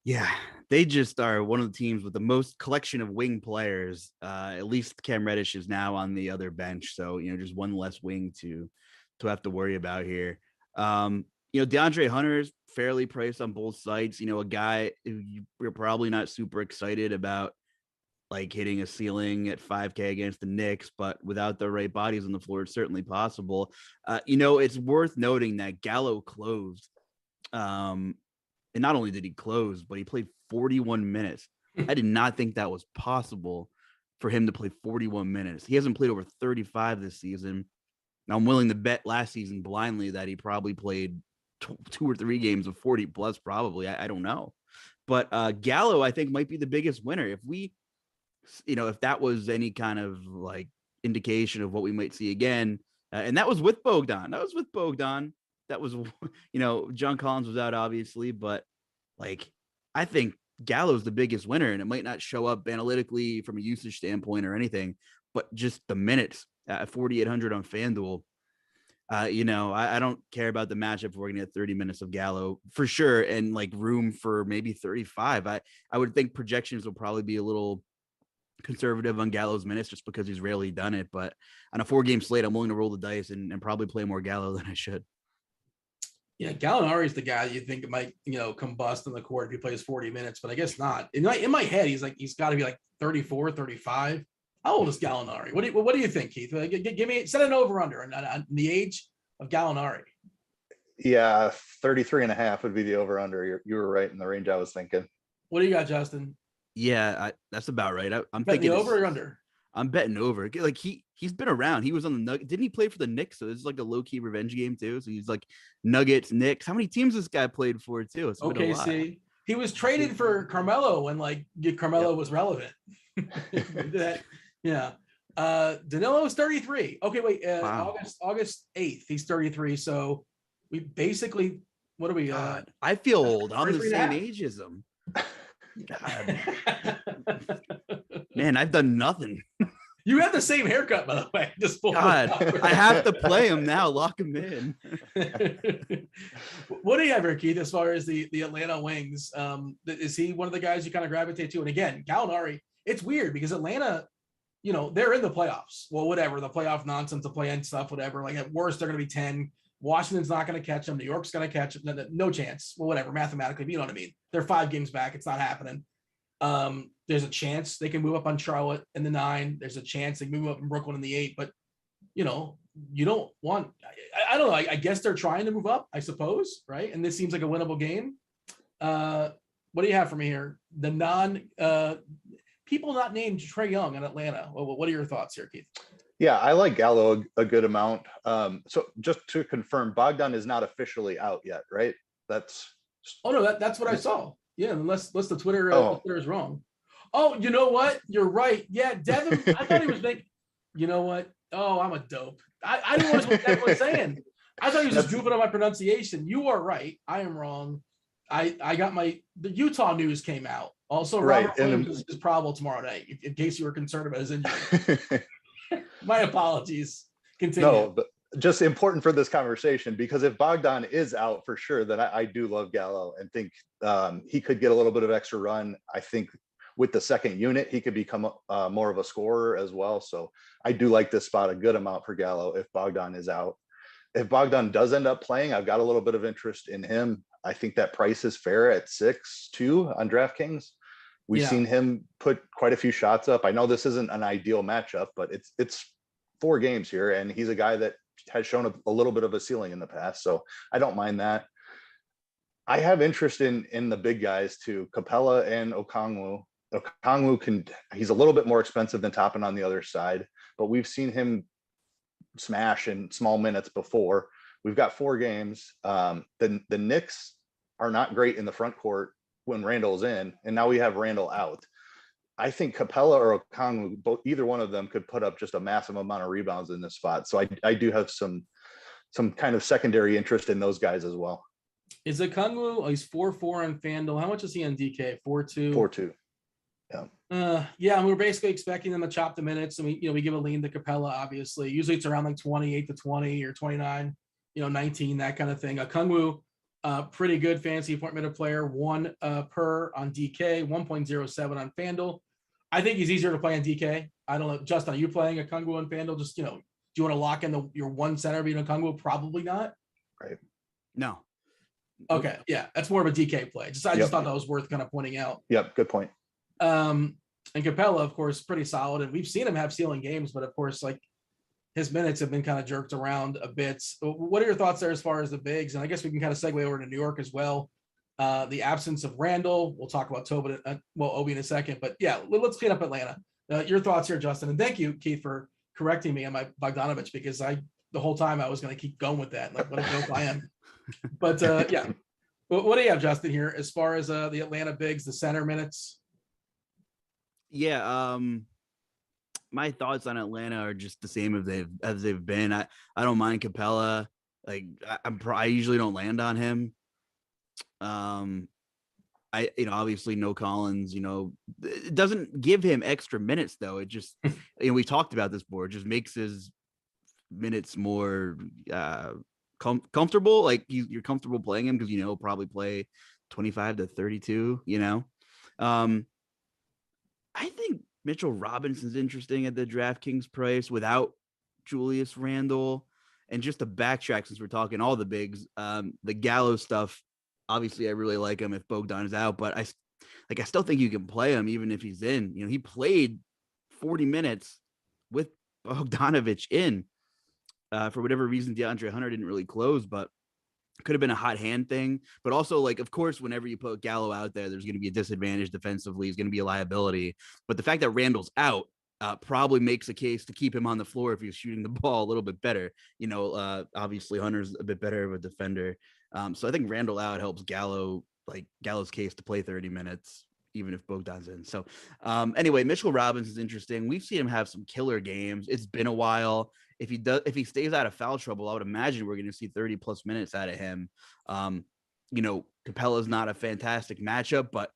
[SPEAKER 3] Yeah, they just are one of the teams with the most collection of wing players. At least Cam Reddish is now on the other bench, so just one less wing to have to worry about here. DeAndre Hunter is fairly priced on both sides. A guy who you're probably not super excited about, like hitting a ceiling at 5K against the Knicks, but without the right bodies on the floor, it's certainly possible. It's worth noting that Gallo closed. And not only did he close, but he played 41 minutes. I did not think that was possible for him to play 41 minutes. He hasn't played over 35 this season. Now, I'm willing to bet last season blindly that he probably played 2 or 3 games of 40 plus, probably. I don't know. But Gallo, I think, might be the biggest winner. If we, if that was any kind of like indication of what we might see again, and that was with Bogdan. That was, John Collins was out, obviously, but I think Gallo's the biggest winner, and it might not show up analytically from a usage standpoint or anything, but just the minutes at 4,800 on FanDuel. I don't care about the matchup if we're going to get 30 minutes of Gallo for sure, and room for maybe 35. I would think projections will probably be a little conservative on Gallo's minutes just because he's rarely done it. But on a 4-game slate, I'm willing to roll the dice and probably play more Gallo than I should.
[SPEAKER 2] Yeah, Gallinari is the guy that you think might, combust in the court if he plays 40 minutes, but I guess not. In my head, he's got to be 34, 35. How old is Gallinari? What do you think, Keith? Give me set an over under on the age of Gallinari.
[SPEAKER 4] Yeah, 33 and a half would be the over under. You were right in the range I was thinking.
[SPEAKER 2] What do you got, Justin?
[SPEAKER 3] Yeah, that's about right. I'm
[SPEAKER 2] betting
[SPEAKER 3] thinking
[SPEAKER 2] over or under.
[SPEAKER 3] I'm betting over. He's been around. He was on the Nuggets. Didn't he play for the Knicks? So this is like a low key revenge game too. So he's like Nuggets, Knicks. How many teams this guy played for too? It's been a lot.
[SPEAKER 2] See, he was traded for Carmelo when Carmelo was relevant. Yeah. Danilo's 33. Okay, wait.
[SPEAKER 3] Wow.
[SPEAKER 2] August 8th. He's 33. So we basically, what are we?
[SPEAKER 3] I feel old. I'm the same
[SPEAKER 2] 33.5.
[SPEAKER 3] age as him. God. Man, I've done nothing.
[SPEAKER 2] You have the same haircut, by the way. Just full
[SPEAKER 3] God, I have to play him now. Lock him in.
[SPEAKER 2] What do you have here, Keith, as far as the Atlanta Wings? Is he one of the guys you kind of gravitate to? And again, Gallinari, it's weird because Atlanta, you know, they're in the playoffs. Well, whatever, the playoff nonsense, the play-in stuff, whatever. Like at worst, they're going to be 10. Washington's not going to catch them. New York's going to catch them. No chance. Well, whatever, mathematically, but you know what I mean? They're 5 games back. It's not happening. There's a chance they can move up on Charlotte in the 9. There's a chance they can move up in Brooklyn in the 8. But, you know, you don't want – I don't know. I guess they're trying to move up, I suppose, right? And this seems like a winnable game. What do you have for me here? The people not named Trae Young in Atlanta. What are your thoughts here, Keith?
[SPEAKER 4] Yeah, I like Gallo a good amount. So just to confirm, Bogdan is not officially out yet, right? That's
[SPEAKER 2] that's what I saw. Yeah, unless the Twitter is wrong. Oh, you know what? You're right. Yeah, Devin. I thought he was making. You know what? Oh, I'm a dope. I didn't know what Devin was saying. I thought he was just goofing on my pronunciation. You are right. I am wrong. I got the Utah news came out. Also,
[SPEAKER 4] right.
[SPEAKER 2] Robert Williams is probable tomorrow night. In case you were concerned about his injury. My apologies. Continue.
[SPEAKER 4] No, but just important for this conversation, because if Bogdan is out for sure, then I do love Gallo and think he could get a little bit of extra run. I think with the second unit, he could become more of a scorer as well. So I do like this spot a good amount for Gallo if Bogdan is out. If Bogdan does end up playing, I've got a little bit of interest in him. I think that price is fair at 6.2 on DraftKings. We've seen him put quite a few shots up. I know this isn't an ideal matchup, but it's 4 games here, and he's a guy that has shown a little bit of a ceiling in the past, so I don't mind that. I have interest in the big guys too, Capella and Okongwu. Okongwu he's a little bit more expensive than Toppin on the other side, but we've seen him smash in small minutes before. We've got 4 games. The Knicks are not great in the front court when Randall's in, and now we have Randall out. I think Capella or Okongwu, either one of them could put up just a massive amount of rebounds in this spot. So I do have some kind of secondary interest in those guys as well.
[SPEAKER 2] Is Okongwu? He's 4.4 on FanDuel. How much is he on DK? 4.2.
[SPEAKER 4] 4.2. Yeah.
[SPEAKER 2] Yeah. And we were basically expecting them to chop the minutes, and we give a lean to Capella. Obviously, usually it's around like 28 to 20 or 29, 19, that kind of thing. Okongwu. Pretty good fantasy point minute player, 1 per on DK, 1.07 on FanDuel. I think he's easier to play on DK. I don't know, Justin, are you playing Okongwu on FanDuel? Just, do you want to lock in your 1 center being Okongwu? Probably not.
[SPEAKER 4] Right.
[SPEAKER 3] No.
[SPEAKER 2] Okay. Yeah. That's more of a DK play. I just thought that was worth kind of pointing out.
[SPEAKER 4] Yep. Good point.
[SPEAKER 2] And Capella, of course, pretty solid. And we've seen him have ceiling games, but of course, like, his minutes have been kind of jerked around a bit. What are your thoughts there as far as the bigs? And I guess we can kind of segue over to New York as well. The absence of Randall. We'll talk about Obi in a second. But yeah, let's clean up Atlanta. Your thoughts here, Justin. And thank you, Keith, for correcting me on my Bogdanovich, because the whole time I was going to keep going with that. Like, what a dope I am. But yeah. What do you have, Justin, here as far as the Atlanta bigs, the center minutes?
[SPEAKER 3] Yeah. My thoughts on Atlanta are just the same as they've been. I don't mind Capella. Like I usually don't land on him. Obviously no Collins. It doesn't give him extra minutes though. It just we talked about this before. It just makes his minutes more comfortable. Like you're comfortable playing him because probably play 25 to 32. I think Mitchell Robinson's interesting at the DraftKings price without Julius Randle. And just to backtrack, since we're talking all the bigs, the Gallo stuff, obviously I really like him if Bogdan is out, but I still think you can play him even if he's in. He played 40 minutes with Bogdanovich in. For whatever reason, DeAndre Hunter didn't really close, but could have been a hot hand thing. But also, like, of course, whenever you put Gallo out there, there's going to be a disadvantage defensively. He's going to be a liability. But the fact that Randall's out probably makes a case to keep him on the floor if he's shooting the ball a little bit better. Obviously Hunter's a bit better of a defender. So I think Randall out helps Gallo's case to play 30 minutes, even if Bogdan's in. So anyway, Mitchell Robbins is interesting. We've seen him have some killer games. It's been a while. If he stays out of foul trouble, I would imagine we're going to see 30 plus minutes out of him. Capella's not a fantastic matchup, but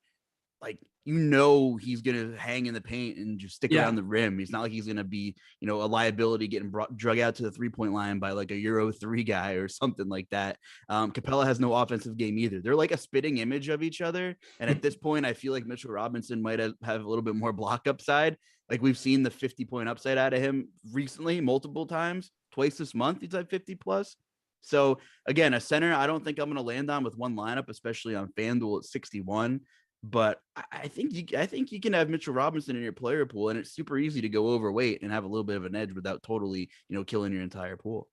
[SPEAKER 3] like he's going to hang in the paint and just stick
[SPEAKER 2] Yeah.
[SPEAKER 3] around the rim. He's not like he's going to be, a liability getting drug out to the 3-point line by like a Euro 3 guy or something like that. Capella has no offensive game either. They're like a spitting image of each other. And at this point, I feel like Mitchell Robinson might have a little bit more block upside. Like we've seen the 50-point upside out of him recently, multiple times, twice this month. He's at 50 plus. So again, a center, I don't think I'm going to land on with one lineup, especially on FanDuel at 61. But I think you can have Mitchell Robinson in your player pool, and it's super easy to go overweight and have a little bit of an edge without totally, killing your entire pool.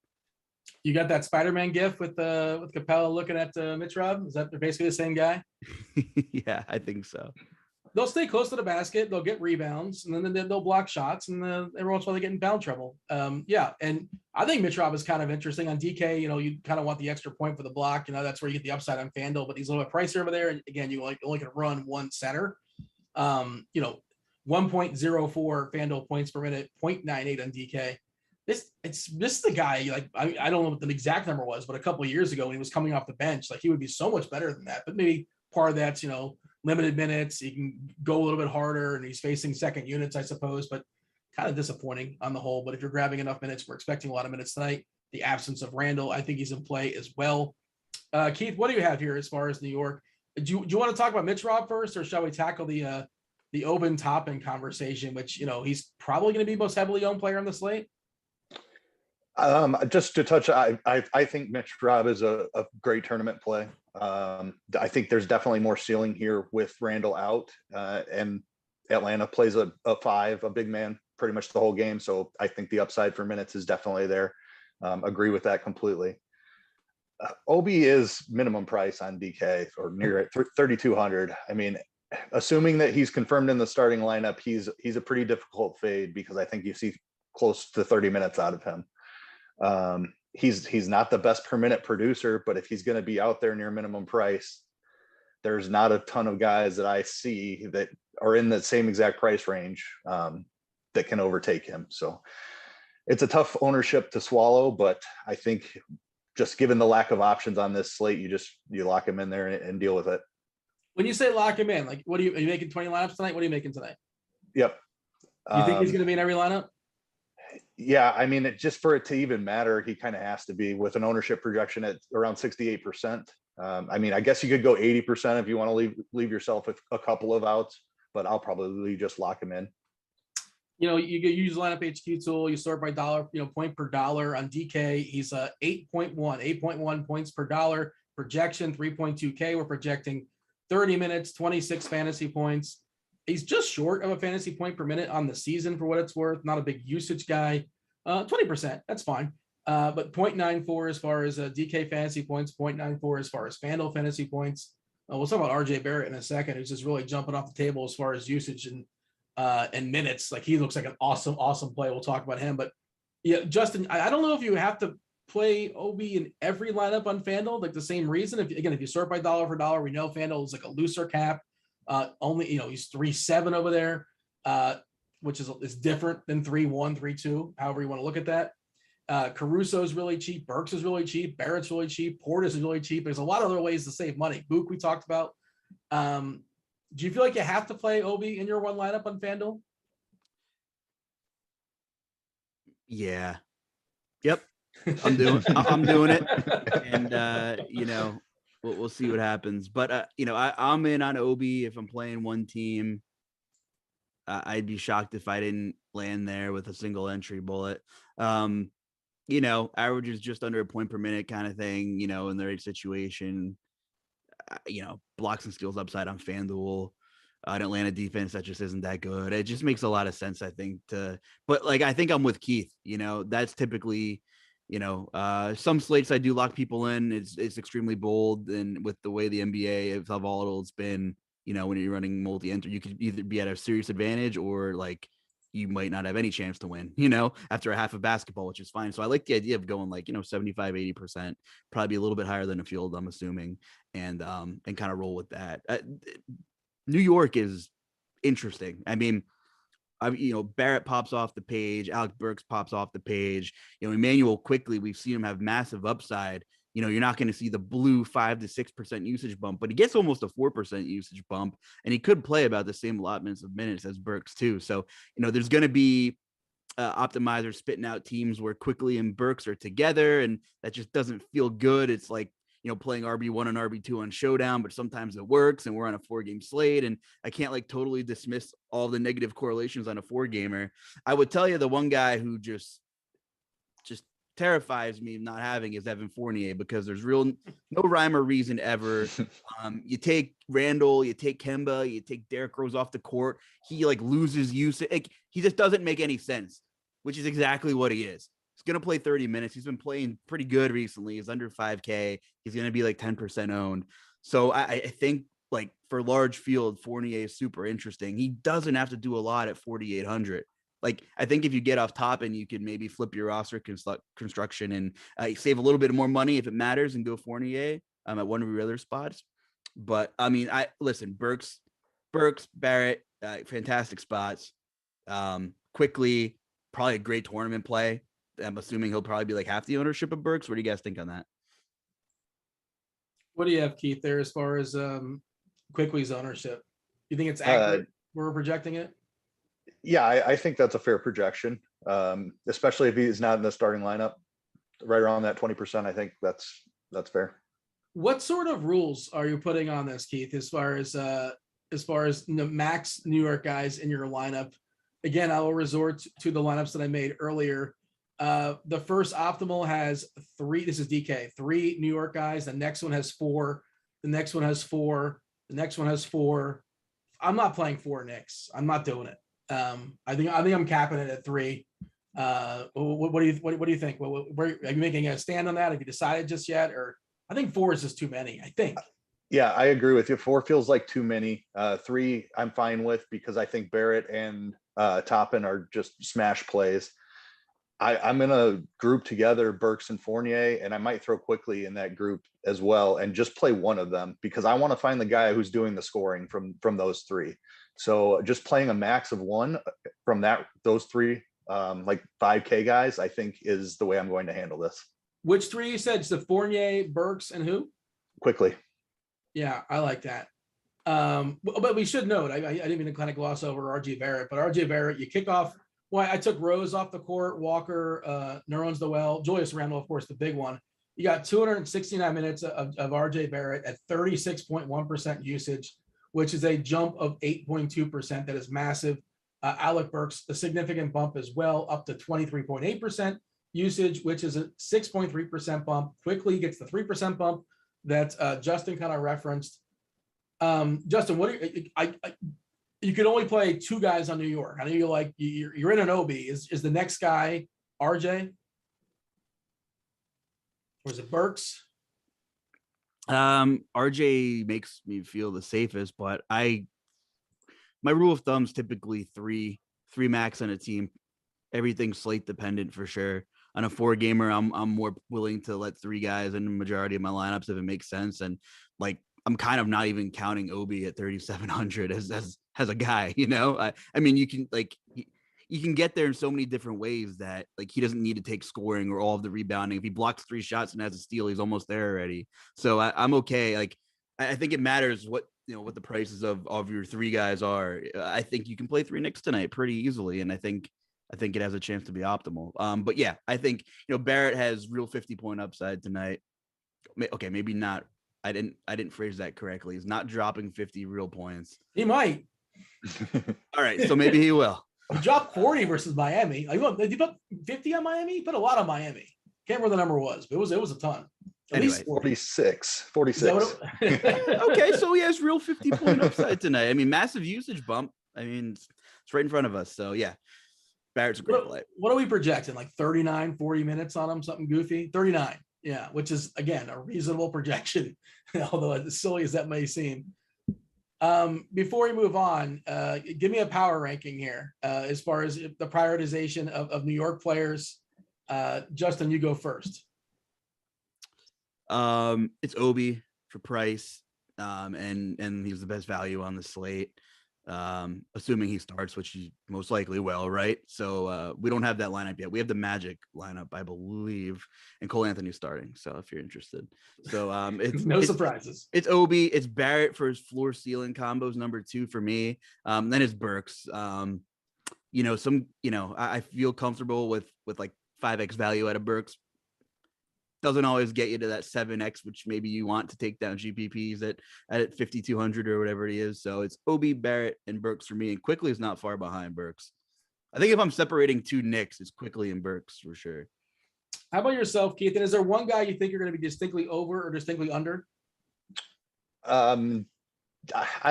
[SPEAKER 2] You got that Spider-Man gif with Capella looking at Mitch Rob? Is that basically the same guy?
[SPEAKER 3] Yeah, I think so.
[SPEAKER 2] They'll stay close to the basket. They'll get rebounds, and then they'll block shots, and every once in a while they get in foul trouble. Yeah, and I think Mitch Rob is kind of interesting on DK. You kind of want the extra point for the block. That's where you get the upside on FanDuel, but he's a little bit pricier over there. And again, you only can run one center. 1.04 FanDuel points per minute, 0.98 on DK. This is the guy. Like I don't know what the exact number was, but a couple of years ago when he was coming off the bench, like he would be so much better than that. But maybe part of that's limited minutes. He can go a little bit harder, and he's facing second units, I suppose, but kind of disappointing on the whole. But if you're grabbing enough minutes, we're expecting a lot of minutes tonight. The absence of Randall, I think he's in play as well. Keith, what do you have here as far as New York? Do you want to talk about Mitch Rob first, or shall we tackle the Oben Toppin conversation, which he's probably going to be most heavily owned player on the slate?
[SPEAKER 4] Just to touch, I think Mitch Rob is a great tournament play. I think there's definitely more ceiling here with Randall out, and Atlanta plays a 5, a big man, pretty much the whole game. So I think the upside for minutes is definitely there. Agree with that completely. Obi is minimum price on DK or near it, 3,200. I mean, assuming that he's confirmed in the starting lineup, he's a pretty difficult fade because I think you see close to 30 minutes out of him. He's not the best per minute producer, but if he's going to be out there near minimum price, there's not a ton of guys that I see that are in the same exact price range that can overtake him. So it's a tough ownership to swallow, but I think just given the lack of options on this slate, you lock him in there and deal with it.
[SPEAKER 2] When you say lock him in, like are you making 20 lineups tonight? What are you making tonight?
[SPEAKER 4] Yep.
[SPEAKER 2] You think he's going to be in every lineup?
[SPEAKER 4] Yeah, I mean, just for it to even matter, he kind of has to be with an ownership projection at around 68%. I mean, I guess you could go 80% if you want to leave yourself with a couple of outs, but I'll probably just lock him in.
[SPEAKER 2] You use lineup HQ tool, you sort by dollar, point per dollar on DK. He's 8.1 points per dollar projection, 3.2K. We're projecting 30 minutes, 26 fantasy points. He's just short of a fantasy point per minute on the season for what it's worth. Not a big usage guy. 20%, that's fine. But 0.94 as far as DK fantasy points, 0.94 as far as FanDuel fantasy points. We'll talk about RJ Barrett in a second, who's just really jumping off the table as far as usage and minutes. Like he looks like an awesome play. We'll talk about him. But yeah, Justin, I don't know if you have to play Obi in every lineup on FanDuel, like the same reason. If you sort by dollar for dollar, we know FanDuel is like a looser cap. Only he's 3.7 over there, which is different than 3.1, 3.2, however you want to look at that. Caruso is really cheap, Burks is really cheap, Barrett's really cheap, Portis is really cheap. There's a lot of other ways to save money. Book we talked about. Do you feel like you have to play Obi in your one lineup on FanDuel?
[SPEAKER 3] Yeah. Yep. I'm doing it. And we'll see what happens. But I'm in on Obi if I'm playing one team. I'd be shocked if I didn't land there with a single entry bullet. Averages just under a point per minute kind of thing, in the right situation. Blocks and steals upside on FanDuel. An Atlanta defense that just isn't that good. It just makes a lot of sense, I think, but I think I'm with Keith. That's typically, some slates I do lock people in. It's extremely bold, and with the way the NBA is how volatile it's been, when you're running multi-enter, you could either be at a serious advantage or you might not have any chance to win, after a half of basketball, which is fine. So I like the idea of going 75, 80%, probably a little bit higher than a field, I'm assuming, and kind of roll with that. New York is interesting. I mean, Barrett pops off the page. Alec Burks pops off the page. Emmanuel quickly, we've seen him have massive upside. you're not going to see the blue 5 to 6% usage bump, but he gets almost a 4% usage bump, and he could play about the same allotments of minutes as Burks too. So, there's going to be optimizers spitting out teams where Quickly and Burks are together, and that just doesn't feel good. It's like, playing RB1 and RB2 on Showdown, but sometimes it works, and we're on a 4-game slate, and I can't like totally dismiss all the negative correlations on a 4-gamer. I would tell you the one guy who just terrifies me not having is Evan Fournier, because there's no rhyme or reason ever. You take Randall, you take Kemba, you take Derrick Rose off the court, he like loses use. Like, he just doesn't make any sense, which is exactly what he is. He's going to play 30 minutes. He's been playing pretty good recently. He's under 5K. He's going to be like 10% owned. So I think like for large field, Fournier is super interesting. He doesn't have to do a lot at 4,800. Like, I think if you get off top and you could maybe flip your roster construction and save a little bit more money if it matters and go Fournier at one of your other spots. But I mean, Burks, Barrett, fantastic spots. Quickly, probably a great tournament play. I'm assuming he'll probably be like half the ownership of Burks. What do you guys think on that?
[SPEAKER 2] What do you have, Keith, there as far as Quickly's ownership? You think it's accurate? We're projecting it?
[SPEAKER 4] Yeah, I think that's a fair projection, especially if he's not in the starting lineup. Right around that 20%, I think that's fair.
[SPEAKER 2] What sort of rules are you putting on this, Keith, as far as max New York guys in your lineup? Again, I will resort to the lineups that I made earlier. The first optimal has 3. This is DK, 3 New York guys. The next one has 4. The next one has 4. The next one has 4. I'm not playing 4 Knicks. I'm not doing it. I think I'm capping it at 3. What do you think? Where are you making a stand on that? Have you decided just yet? Or I think 4 is just too many, I think.
[SPEAKER 4] Yeah, I agree with you. 4 feels like too many. 3 I'm fine with, because I think Barrett and Toppin are just smash plays. I'm going to group together Burks and Fournier, and I might throw Quickly in that group as well and just play one of them, because I want to find the guy who's doing the scoring from those 3. So just playing a max of 1 from those 3 like 5K guys, I think is the way I'm going to handle this.
[SPEAKER 2] Which 3 you said? So Fournier, Burks, and who?
[SPEAKER 4] Quickly.
[SPEAKER 2] Yeah, I like that. But we should note, I didn't mean to kind of gloss over RJ Barrett, but RJ Barrett, you kick off. Well, I took Rose off the court, Walker, Nerlens Noel, Julius Randle, of course, the big one. You got 269 minutes of RJ Barrett at 36.1% usage, which is a jump of 8.2%. That is massive. Alec Burks, a significant bump as well, up to 23.8% usage, which is a 6.3% bump. Quickly gets the 3% bump that Justin kind of referenced. Justin, what do you could only play 2 guys on New York. I know you're in an OB. Is the next guy RJ? Or is it Burks?
[SPEAKER 3] RJ makes me feel the safest, but my rule of thumb is typically three max on a team. Everything's slate dependent for sure. On a 4-gamer, I'm more willing to let 3 guys in the majority of my lineups if it makes sense. And like, I'm kind of not even counting Obi at 3,700 as a guy, I mean, you can get there in so many different ways that like he doesn't need to take scoring or all of the rebounding. If he blocks 3 shots and has a steal, he's almost there already. So I'm okay. Like, I think it matters what the prices of your 3 guys are. I think you can play 3 Knicks tonight pretty easily, and I think it has a chance to be optimal. But yeah, I think Barrett has real 50-point upside tonight. Okay, maybe not. I didn't phrase that correctly. He's not dropping 50 real points.
[SPEAKER 2] He might.
[SPEAKER 3] All right, so maybe he will.
[SPEAKER 2] He dropped 40 versus Miami. Did you put 50 on Miami? He put a lot on Miami. Can't remember the number was, but it was a ton. At
[SPEAKER 3] Anyway,
[SPEAKER 2] least
[SPEAKER 4] 46.
[SPEAKER 3] Okay, so he has real 50-point upside tonight. I mean, massive usage bump. I mean, it's right in front of us. So yeah, Barrett's a great play.
[SPEAKER 2] What are we projecting? Like 39, 40 minutes on him? Something goofy? 39. Yeah, which is, again, a reasonable projection, although as silly as that may seem. Before we move on, give me a power ranking here as far as the prioritization of New York players. Justin, you go first.
[SPEAKER 3] It's Obi for price, and he's the best value on the slate. assuming he starts, which he most likely will, right? So we don't have that lineup yet. We have the Magic lineup, I believe, and Cole Anthony's starting. So if you're interested, so it's
[SPEAKER 2] No surprises.
[SPEAKER 3] It's Obi, it's Barrett for his floor ceiling combos, number 2 for me. Then it's Burks. I feel comfortable with like 5x value out of Burks. Doesn't always get you to that 7x, which maybe you want to take down GPPs at 5,200 or whatever it is. So it's Obi, Barrett, and Burks for me, and Quickly is not far behind Burks. I think if I'm separating 2 Knicks, it's Quickly and Burks for sure.
[SPEAKER 2] How about yourself, Keith? And is there one guy you think you're going to be distinctly over or distinctly under?
[SPEAKER 4] I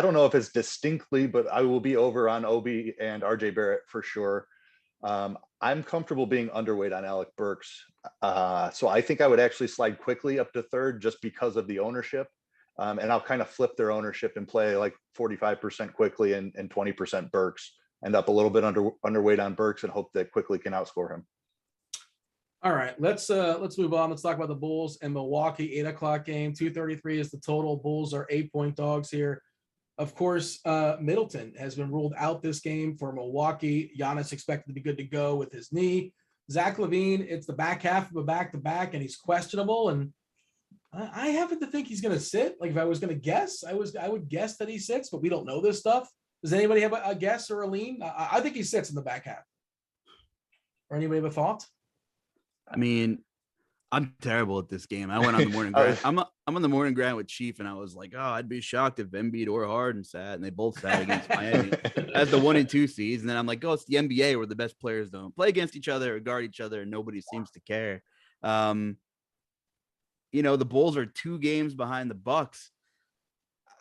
[SPEAKER 4] don't know if it's distinctly, but I will be over on Obi and RJ Barrett for sure. I'm comfortable being underweight on Alec Burks. So I think I would actually slide Quickly up to 3rd just because of the ownership. And I'll kind of flip their ownership and play like 45% Quickly and 20% Burks. End up a little bit underweight on Burks and hope that Quickly can outscore him.
[SPEAKER 2] All right, let's move on. Let's talk about the Bulls and Milwaukee 8 o'clock game. 233 is the total. Bulls are 8-point dogs here. Of course, Middleton has been ruled out this game for Milwaukee. Giannis expected to be good to go with his knee. Zach LaVine, it's the back half of a back-to-back, and he's questionable. And I happen to think he's going to sit. Like if I was going to guess, I would guess that he sits, but we don't know this stuff. Does anybody have a guess or a lean? I think he sits in the back half. Or anybody have a thought?
[SPEAKER 3] I mean, I'm terrible at this game. I went on the morning grind. I'm on the morning grind with Chief, and I was like, oh, I'd be shocked if Embiid or Harden sat, and they both sat against Miami as the 1 and 2 seeds. And then I'm like, oh, it's the NBA where the best players don't play against each other or guard each other, and nobody seems to care. The Bulls are 2 games behind the Bucks.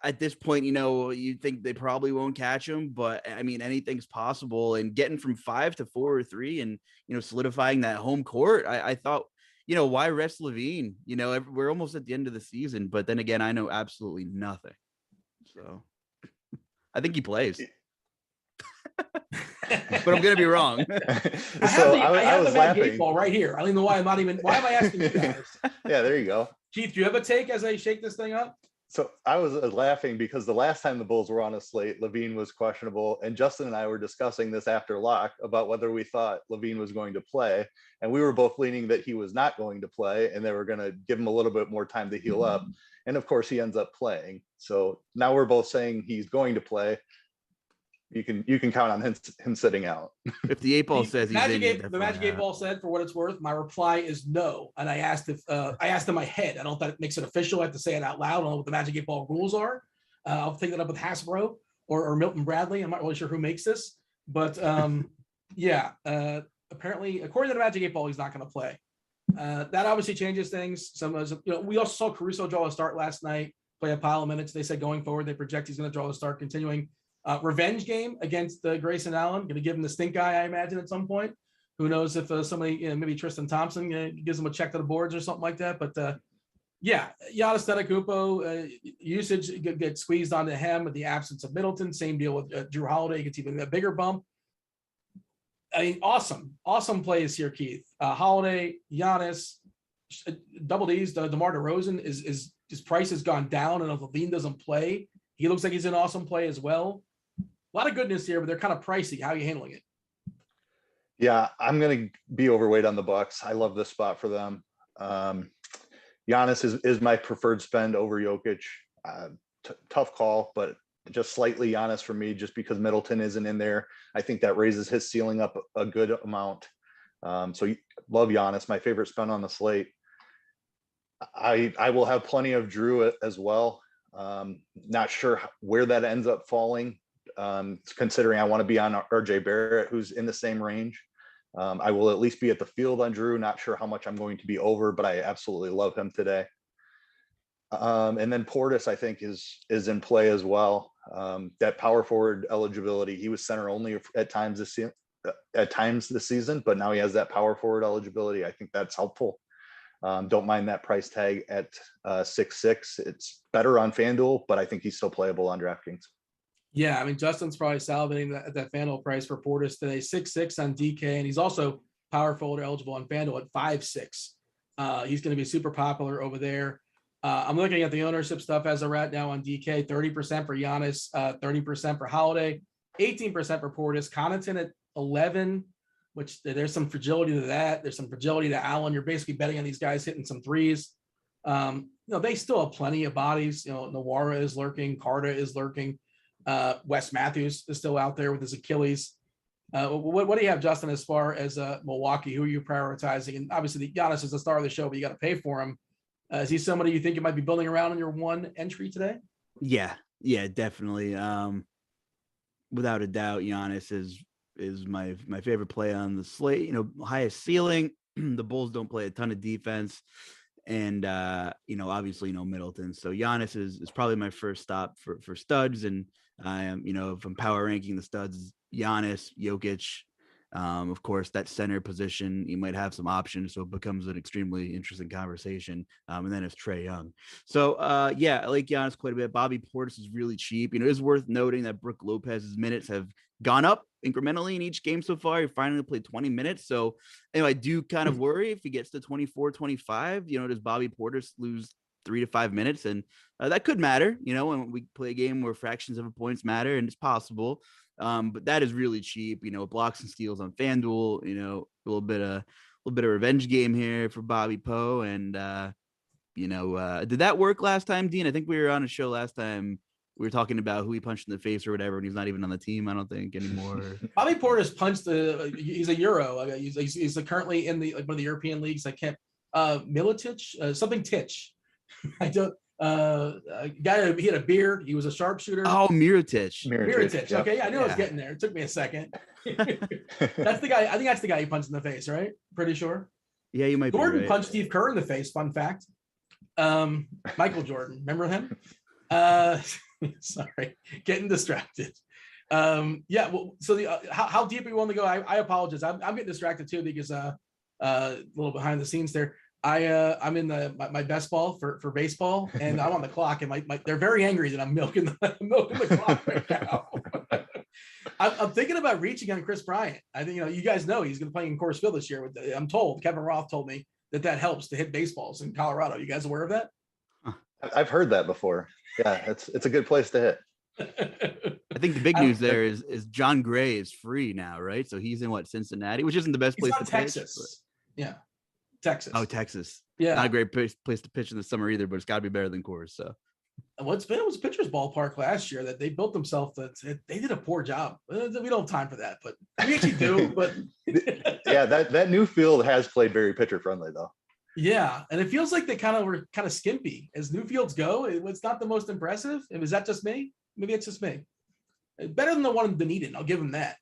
[SPEAKER 3] At this point, you think they probably won't catch them, but I mean, anything's possible. And getting from 5 to 4 or 3 and, solidifying that home court, I thought, why rest LaVine? We're almost at the end of the season, but then again, I know absolutely nothing. So I think he plays. But I'm going to be wrong.
[SPEAKER 2] I was laughing. Ball right here. I don't even know why why am I asking you guys?
[SPEAKER 4] Yeah, there you go.
[SPEAKER 2] Keith, do you have a take as I shake this thing up?
[SPEAKER 4] So I was laughing because the last time the Bulls were on a slate, LaVine was questionable. And Justin and I were discussing this after lock about whether we thought LaVine was going to play. And we were both leaning that he was not going to play and they were going to give him a little bit more time to heal up. And of course, he ends up playing. So now we're both saying he's going to play. You can count on him sitting out.
[SPEAKER 3] If the 8 ball says he's
[SPEAKER 2] the Magic 8 ball said, for what it's worth, my reply is no. And I asked in my head. I don't think it makes it official. I have to say it out loud. I don't know what the Magic 8 ball rules are. I'll take that up with Hasbro or Milton Bradley. I'm not really sure who makes this, but apparently, according to the Magic 8 ball, he's not going to play. That obviously changes things. We also saw Caruso draw a start last night, play a pile of minutes. They said going forward, they project he's going to draw a start, continuing. Revenge game against Grayson Allen. Going to give him the stink eye, I imagine, at some point. Who knows if somebody, maybe Tristan Thompson gives him a check to the boards or something like that. But Giannis Antetokounmpo, usage gets squeezed onto him with the absence of Middleton. Same deal with Drew Holiday. Gets even a bigger bump. I mean, awesome plays here, Keith. Holiday, Giannis, double D's. DeMar DeRozan is his price has gone down, and if LaVine doesn't play, he looks like he's an awesome play as well. A lot of goodness here, but they're kind of pricey. How are you handling it?
[SPEAKER 4] Yeah, I'm going to be overweight on the Bucks. I love this spot for them. Giannis is my preferred spend over Jokic. Tough call, but just slightly Giannis for me, just because Middleton isn't in there. I think that raises his ceiling up a good amount. So love Giannis, my favorite spend on the slate. I will have plenty of Drew as well. Not sure where that ends up falling, considering I want to be on RJ Barrett, who's in the same range. I will at least be at the field on Drew. Not sure how much I'm going to be over, but I absolutely love him today. And then Portis, I think, is in play as well. That power forward eligibility. He was center only at times this season, but now he has that power forward eligibility. I think that's helpful. Don't mind that price tag at 6.6. It's better on FanDuel, but I think he's still playable on DraftKings.
[SPEAKER 2] Yeah, I mean, Justin's probably salivating that FanDuel price for Portis today, 6.6 on DK, and he's also power forward eligible on FanDuel at 5.6. He's going to be super popular over there. I'm looking at the ownership stuff as of right now on DK, 30% for Giannis, 30% for Holiday, 18% for Portis, Connaughton at 11, which there's some fragility to that. There's some fragility to Allen. You're basically betting on these guys hitting some threes. They still have plenty of bodies. Nawara is lurking, Carter is lurking. Wes Matthews is still out there with his Achilles. What do you have, Justin, as far as Milwaukee? Who are you prioritizing? And obviously, Giannis is the star of the show, but you got to pay for him. Is he somebody you think you might be building around in your one entry today?
[SPEAKER 3] Yeah, definitely. Without a doubt, Giannis is my favorite play on the slate. Highest ceiling. The Bulls don't play a ton of defense, and obviously Middleton. So Giannis is probably my first stop for studs. And I am, if I'm power ranking the studs, Giannis, Jokic. Of course, that center position, you might have some options, so it becomes an extremely interesting conversation. And then it's Trae Young. So, I like Giannis quite a bit. Bobby Portis is really cheap. It is worth noting that Brook Lopez's minutes have gone up incrementally in each game so far. He finally played 20 minutes. So, I do kind of worry if he gets to 24, 25, does Bobby Portis lose 3 to 5 minutes? And that could matter, when we play a game where fractions of a points matter, and it's possible. But that is really cheap, blocks and steals on FanDuel, a little bit of revenge game here for Bobby Poe. And, did that work last time, Dean? I think we were on a show last time. We were talking about who he punched in the face or whatever, and he's not even on the team, I don't think, anymore.
[SPEAKER 2] Bobby Portis punched he's a Euro. He's currently in one of the European leagues. I can't, Militic, something Titch. I don't. He had a beard. He was a sharpshooter.
[SPEAKER 3] Oh, Mirotic.
[SPEAKER 2] Mirotic.
[SPEAKER 4] Yep.
[SPEAKER 2] Okay, I knew I was getting there. It took me a second. That's the guy. I think that's the guy he punched in the face, right? Pretty sure.
[SPEAKER 3] Yeah, you might
[SPEAKER 2] Jordan
[SPEAKER 3] be right.
[SPEAKER 2] punched Steve Kerr in the face. Fun fact. Michael Jordan. Remember him? Sorry, getting distracted. Well, so how deep are you want to go? I apologize. I'm getting distracted too because a little behind the scenes there. I'm in my best ball for baseball, and I'm on the clock, and they're very angry that I'm milking the clock right now. I'm thinking about reaching on Chris Bryant. I think you guys know he's going to play in Coors Field this year. I'm told Kevin Roth told me that helps to hit baseballs in Colorado. You guys aware of that?
[SPEAKER 4] I've heard that before. Yeah, it's a good place to hit.
[SPEAKER 3] I think the big news there is John Gray is free now, right? So he's in Cincinnati, which isn't the best place to
[SPEAKER 2] Texas.
[SPEAKER 3] Pitch,
[SPEAKER 2] Yeah. Texas.
[SPEAKER 3] Oh, Texas.
[SPEAKER 2] Yeah.
[SPEAKER 3] Not a great place to pitch in the summer either, but it's got to be better than Coors. So,
[SPEAKER 2] it was a pitcher's ballpark last year that they built themselves. They did a poor job. We don't have time for that, but we actually do. But
[SPEAKER 4] yeah, that new field has played very pitcher friendly though.
[SPEAKER 2] Yeah, and it feels like they were kind of skimpy as new fields go. It's not the most impressive. Is that just me? Maybe it's just me. Better than the one in Dunedin. I'll give him that.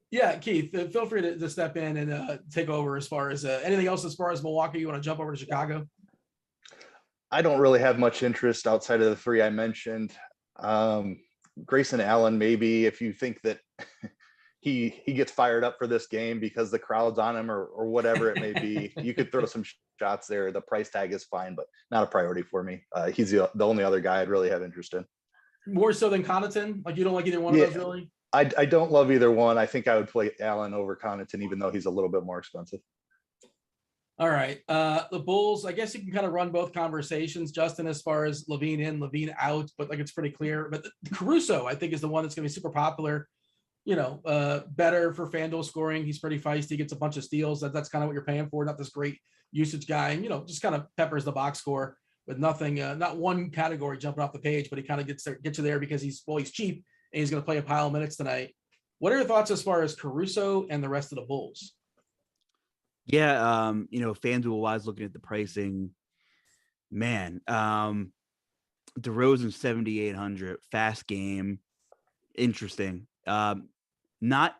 [SPEAKER 2] Yeah, Keith, feel free to step in and take over as far as anything else as far as Milwaukee. You want to jump over to Chicago?
[SPEAKER 4] I don't really have much interest outside of the three I mentioned. Grayson Allen, maybe if you think that he gets fired up for this game because the crowd's on him or whatever it may be, you could throw some shots there. The price tag is fine, but not a priority for me. He's the only other guy I'd really have interest in.
[SPEAKER 2] More so than Connaughton? Like you don't like either one of those really?
[SPEAKER 4] I don't love either one. I think I would play Allen over Connaughton, even though he's a little bit more expensive.
[SPEAKER 2] All right. The Bulls, I guess you can kind of run both conversations, Justin, as far as Levine in, Levine out, but it's pretty clear. But Caruso, I think, is the one that's going to be super popular. Better for FanDuel scoring. He's pretty feisty, gets a bunch of steals. That's kind of what you're paying for. Not this great usage guy. And, just kind of peppers the box score with nothing, not one category jumping off the page, but he kind of gets you there because he's cheap and he's going to play a pile of minutes tonight. What are your thoughts as far as Caruso and the rest of the Bulls?
[SPEAKER 3] Yeah, FanDuel wise, looking at the pricing, man, DeRozan 7,800, fast game, interesting. Not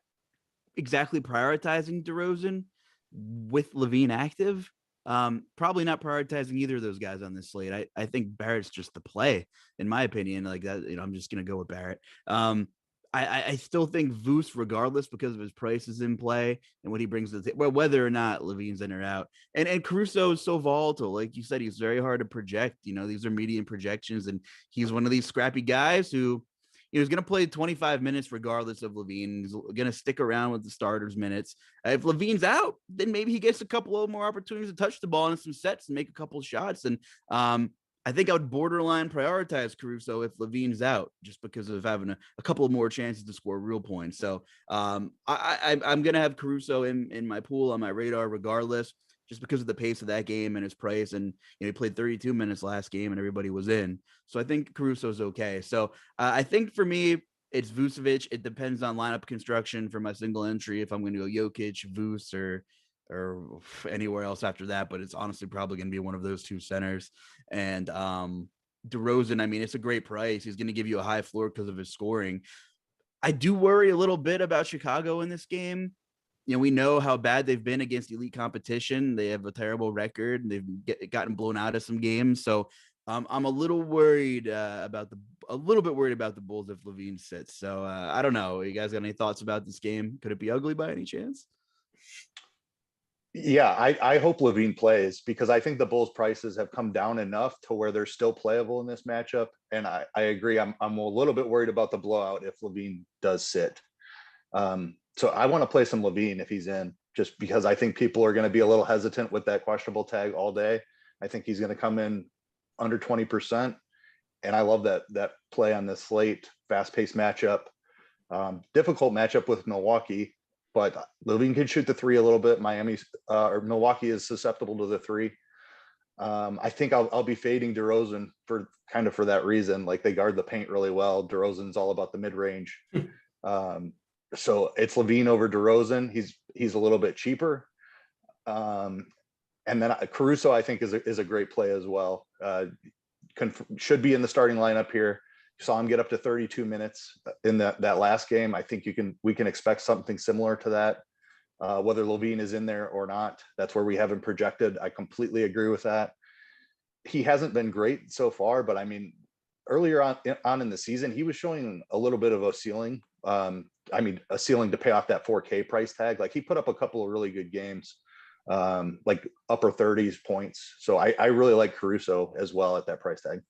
[SPEAKER 3] exactly prioritizing DeRozan with Levine active. Probably not prioritizing either of those guys on this slate. I think Barrett's just the play, in my opinion. Like that, I'm just gonna go with Barrett. I still think Vooch, regardless, because of his price is in play and what he brings to the table, whether or not Levine's in or out. And Caruso is so volatile. Like you said, he's very hard to project. These are median projections, and he's one of these scrappy guys who he's going to play 25 minutes regardless of Levine. He's going to stick around with the starters minutes. If Levine's out, then maybe he gets a couple of more opportunities to touch the ball in some sets and make a couple of shots. And I think I would borderline prioritize Caruso if Levine's out, just because of having a couple of more chances to score real points. So I'm going to have Caruso in my pool, on my radar regardless, just because of the pace of that game and his price. And he played 32 minutes last game and everybody was in. So I think Caruso's okay. So I think for me, it's Vucevic. It depends on lineup construction for my single entry, if I'm going to go Jokic, Vuce, or anywhere else after that. But it's honestly probably going to be one of those two centers. And DeRozan, I mean, it's a great price. He's going to give you a high floor because of his scoring. I do worry a little bit about Chicago in this game. We know how bad they've been against elite competition. They have a terrible record, and they've gotten blown out of some games. So I'm a little worried about the Bulls if Levine sits. So I don't know. You guys got any thoughts about this game? Could it be ugly by any chance?
[SPEAKER 4] Yeah, I hope Levine plays, because I think the Bulls prices have come down enough to where they're still playable in this matchup. And I agree. I'm a little bit worried about the blowout if Levine does sit. So I want to play some Levine if he's in, just because I think people are going to be a little hesitant with that questionable tag all day. I think he's going to come in under 20%. And I love that play on this slate, fast-paced matchup. Difficult matchup with Milwaukee, but Levine can shoot the three a little bit. Or Milwaukee is susceptible to the three. I think I'll be fading DeRozan for that reason. Like, they guard the paint really well. DeRozan's all about the mid-range. So it's Levine over DeRozan. He's a little bit cheaper. And then Caruso, I think, is a great play as well. Should be in the starting lineup here. Saw him get up to 32 minutes in that last game. I think we can expect something similar to that. Whether Levine is in there or not, that's where we have him projected. I completely agree with that. He hasn't been great so far, but I mean, earlier on in the season, he was showing a little bit of a ceiling. A ceiling to pay off that 4K price tag. Like, he put up a couple of really good games, like upper 30s points. So I really like Caruso as well at that price tag.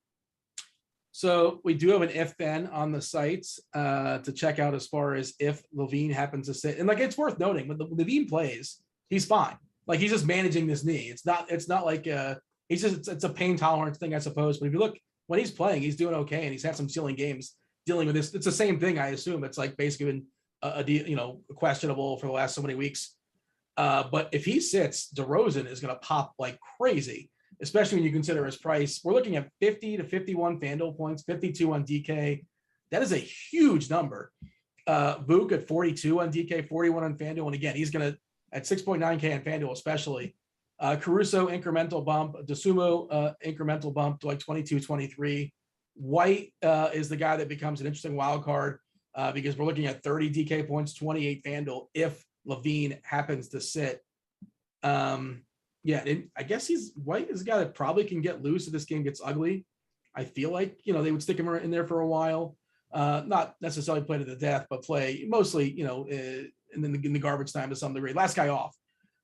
[SPEAKER 2] So we do have an if then on the sites to check out as far as if Levine happens to sit. And like, it's worth noting, when Levine plays, he's fine. Like, he's just managing this knee. It's not like it's a pain tolerance thing, I suppose. But if you look, when he's playing, he's doing okay, and he's had some ceiling games dealing with this. It's the same thing, I assume. It's like basically been questionable for the last so many weeks. But if he sits, DeRozan is going to pop like crazy, especially when you consider his price. We're looking at 50 to 51 FanDuel points, 52 on DK. That is a huge number. Vuk at 42 on DK, 41 on FanDuel. And again, he's going to, at 6.9K on FanDuel especially. Caruso incremental bump, DeSumo incremental bump to like 22, 23. White is the guy that becomes an interesting wild card because we're looking at 30 DK points, 28 FanDuel if Levine happens to sit. I guess White is a guy that probably can get loose if this game gets ugly. I feel like, they would stick him in there for a while. Not necessarily play to the death, but play mostly, in the garbage time to some degree. Last guy off.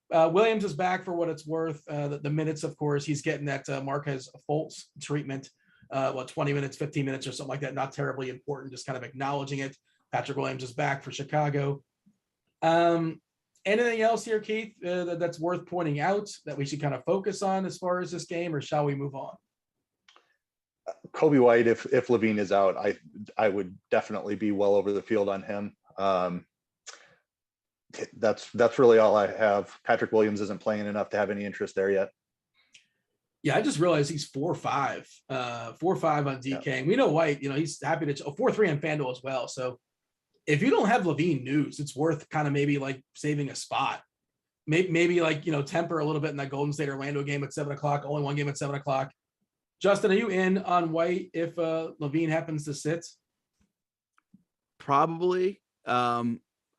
[SPEAKER 2] Williams is back for what it's worth. The minutes, of course, he's getting that Marquez Fultz treatment. 20 minutes, 15 minutes or something like that. Not terribly important, just kind of acknowledging it. Patrick Williams is back for Chicago. Anything else here, Keith, that's worth pointing out that we should kind of focus on as far as this game, or shall we move on?
[SPEAKER 4] Kobe White, if Levine is out, I would definitely be well over the field on him. That's really all I have. Patrick Williams isn't playing enough to have any interest there yet.
[SPEAKER 2] Yeah, I just realized he's 4-5 on DK. And we know White, he's happy to 4-3 on FanDuel as well. So if you don't have Levine news, it's worth kind of maybe like saving a spot. Maybe like, temper a little bit in that Golden State Orlando game at 7:00, only one game at 7:00. Justin, are you in on White if Levine happens to sit?
[SPEAKER 3] Probably.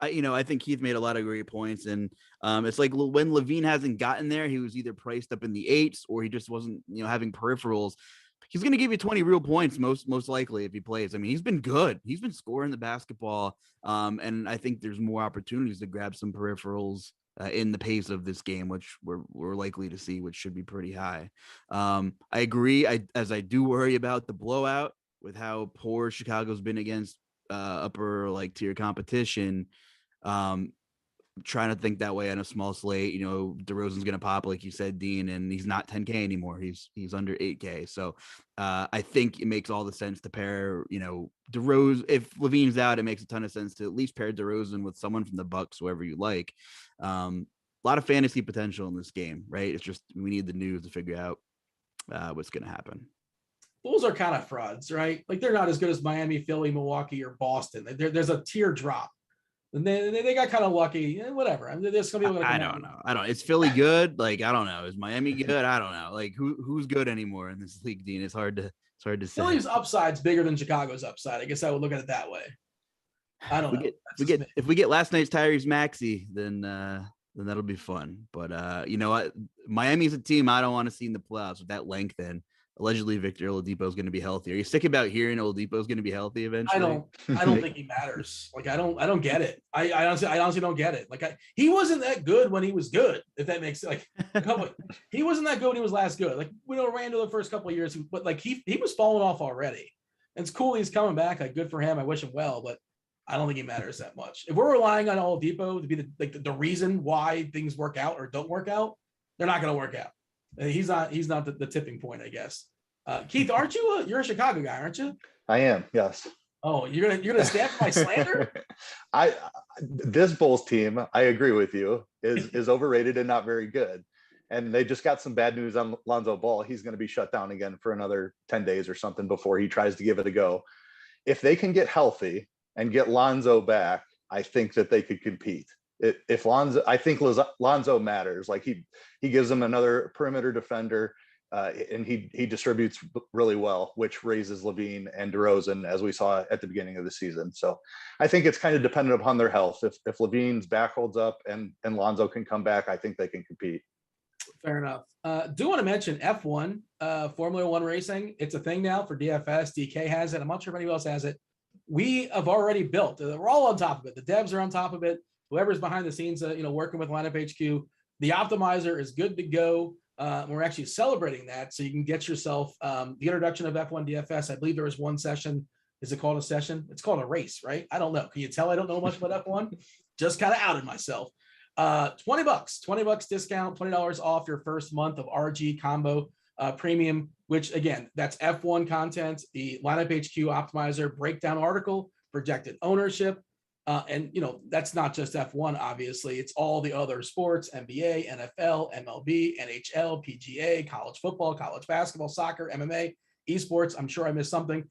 [SPEAKER 3] I think Keith made a lot of great points, and it's like when Levine hasn't gotten there, he was either priced up in the 8s or he just wasn't, having peripherals. He's going to give you 20 real points most likely if he plays. I mean, he's been good. He's been scoring the basketball, and I think there's more opportunities to grab some peripherals in the pace of this game, which we're likely to see, which should be pretty high. I agree. I do worry about the blowout with how poor Chicago's been against upper like tier competition. Trying to think that way on a small slate. You know, DeRozan's going to pop, like you said, Dean, and he's not 10K anymore. He's under 8K. So I think it makes all the sense to pair, you know, DeRozan. If Levine's out, it makes a ton of sense to at least pair DeRozan with someone from the Bucks, whoever you like. A lot of fantasy potential in this game, right? It's just we need the news to figure out what's going to happen.
[SPEAKER 2] Bulls are kind of frauds, right? Like they're not as good as Miami, Philly, Milwaukee, or Boston. There's a tier drop. And they got kind of lucky. Whatever. I mean, there's some people.
[SPEAKER 3] I don't know. Is Philly good? Like I don't know. Is Miami good? I don't know. Like who's good anymore in this league, Dean? It's hard to say.
[SPEAKER 2] Philly's upside's bigger than Chicago's upside. I guess I would look at it that way. I don't know.
[SPEAKER 3] If we get last night's Tyrese Maxey, then that'll be fun. But you know what? Miami's a team I don't want to see in the playoffs with that length in. Allegedly, Victor Oladipo is going to be healthy. Are you sick about hearing Oladipo is going to be healthy eventually?
[SPEAKER 2] I don't think he matters. Like I don't get it. I honestly don't get it. Like he wasn't that good when he was good. If that makes like he wasn't that good when he was last good. Like we know Randall the first couple of years, but like he was falling off already. And it's cool he's coming back. Like good for him. I wish him well, but I don't think he matters that much. If we're relying on Oladipo to be the reason why things work out or don't work out, they're not going to work out. He's not the tipping point, I guess. Keith, aren't you? You're a Chicago guy, aren't you?
[SPEAKER 4] I am. Yes.
[SPEAKER 2] Oh, you're gonna stand for my slander?
[SPEAKER 4] This Bulls team, I agree with you, is overrated and not very good. And they just got some bad news on Lonzo Ball. He's going to be shut down again for another 10 days or something before he tries to give it a go. If they can get healthy and get Lonzo back, I think that they could compete. If Lonzo, I think Lonzo matters. Like he gives them another perimeter defender, and he distributes really well, which raises Levine and DeRozan, as we saw at the beginning of the season. So I think it's kind of dependent upon their health. If Levine's back holds up and Lonzo can come back, I think they can compete.
[SPEAKER 2] Fair enough. Do want to mention F1, Formula One racing. It's a thing now for DFS. DK has it. I'm not sure if anyone else has it. We have already built. We're all on top of it. The devs are on top of it. Whoever's behind the scenes, working with Lineup HQ, the optimizer is good to go. We're actually celebrating that, so you can get yourself the introduction of F1 DFS. I believe there was one session. Is it called a session? It's called a race, right? I don't know. Can you tell I don't know much about F1? Just kind of outed myself. $20 discount, $20 off your first month of RG combo premium, which again, that's F1 content, the Lineup HQ optimizer breakdown article, projected ownership. And that's not just F1, obviously. It's all the other sports, NBA, NFL, MLB, NHL, PGA, college football, college basketball, soccer, MMA, esports. I'm sure I missed something.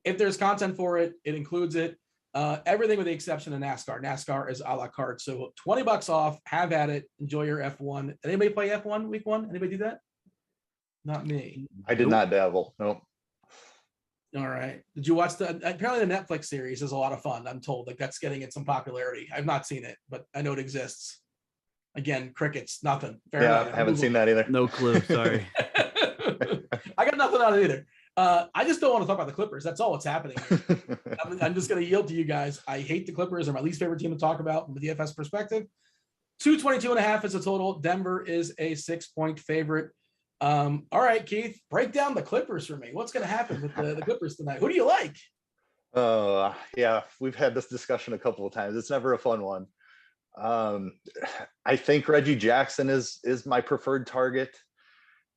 [SPEAKER 2] If there's content for it, it includes it. Everything with the exception of NASCAR. NASCAR is a la carte. So $20 off, have at it. Enjoy your F1. Did anybody play F1 week one? Anybody do that? Not me.
[SPEAKER 4] I did not dabble. Nope.
[SPEAKER 2] All right. Did you watch apparently the Netflix series is a lot of fun. I'm told like that's getting in some popularity. I've not seen it, but I know it exists. Again, crickets, nothing. Fair enough.
[SPEAKER 4] I haven't seen that either.
[SPEAKER 3] No clue. Sorry.
[SPEAKER 2] I got nothing on it either. I just don't want to talk about the Clippers. That's all what's happening here. I'm just going to yield to you guys. I hate the Clippers. They're my least favorite team to talk about from a DFS perspective. 222.5 is a total. Denver is a 6-point favorite. All right, Keith, break down the Clippers for me. What's going to happen with the Clippers tonight? Who do you like?
[SPEAKER 4] Yeah, we've had this discussion a couple of times. It's never a fun one. I think Reggie Jackson is my preferred target.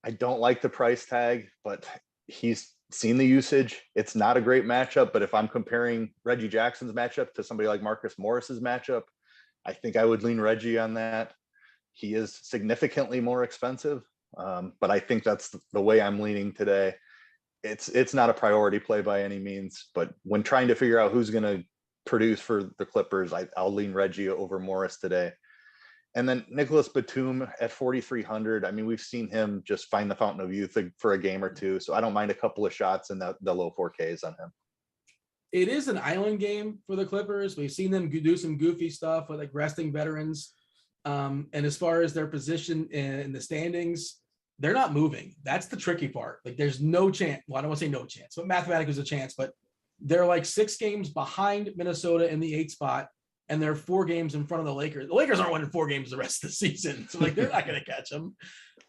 [SPEAKER 4] I don't like the price tag, but he's seen the usage. It's not a great matchup, but if I'm comparing Reggie Jackson's matchup to somebody like Marcus Morris's matchup, I think I would lean Reggie on that. He is significantly more expensive, but I think that's the way I'm leaning today. It's not a priority play by any means, but when trying to figure out who's going to produce for the Clippers, I'll lean Reggie over Morris today. And then Nicholas Batum at 4,300. I mean, we've seen him just find the fountain of youth for a game or two. So I don't mind a couple of shots in the low 4Ks on him.
[SPEAKER 2] It is an island game for the Clippers. We've seen them do some goofy stuff with like resting veterans. And as far as their position in the standings, they're not moving. That's the tricky part. Like there's no chance. Well, I don't want to say no chance, but mathematically there's a chance, but they're like 6 games behind Minnesota in the 8th spot. And they're 4 games in front of the Lakers. The Lakers aren't winning 4 games the rest of the season. So like they're not going to catch them.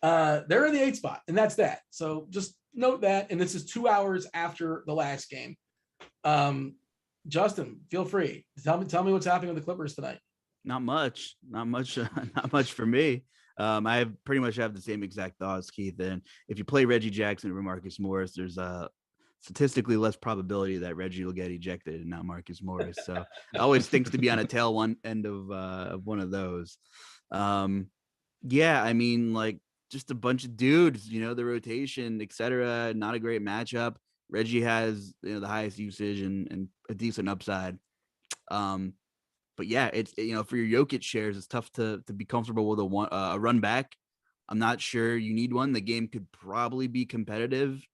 [SPEAKER 2] They're in the 8th spot, and that's that. So just note that. And this is 2 hours after the last game. Justin, feel free. Tell me what's happening with the Clippers tonight.
[SPEAKER 3] Not much, not much for me. I pretty much have the same exact thoughts, Keith. And if you play Reggie Jackson or Marcus Morris, there's a statistically less probability that Reggie will get ejected and not Marcus Morris. So it always stinks to be on a tail one end of one of those. Yeah, I mean, like just a bunch of dudes, the rotation, etc. Not a great matchup. Reggie has the highest usage and a decent upside. But yeah, it's for your Jokic shares, it's tough to be comfortable with a run back. I'm not sure you need one. The game could probably be competitive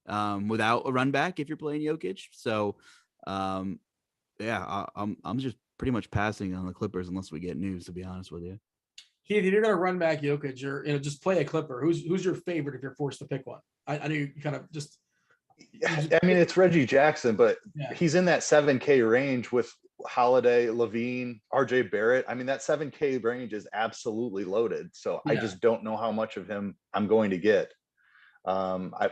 [SPEAKER 3] without a run back if you're playing Jokic. So yeah, I'm just pretty much passing on the Clippers unless we get news, to be honest with you.
[SPEAKER 2] Keith, if you're gonna run back Jokic, or just play a Clipper. Who's your favorite if you're forced to pick one? I know you kind of just.
[SPEAKER 4] I mean, it's Reggie Jackson, but
[SPEAKER 2] Yeah.
[SPEAKER 4] he's in that 7K range with Holiday, Levine, RJ Barrett. I mean, that 7K range is absolutely loaded. So I just don't know how much of him I'm going to get. I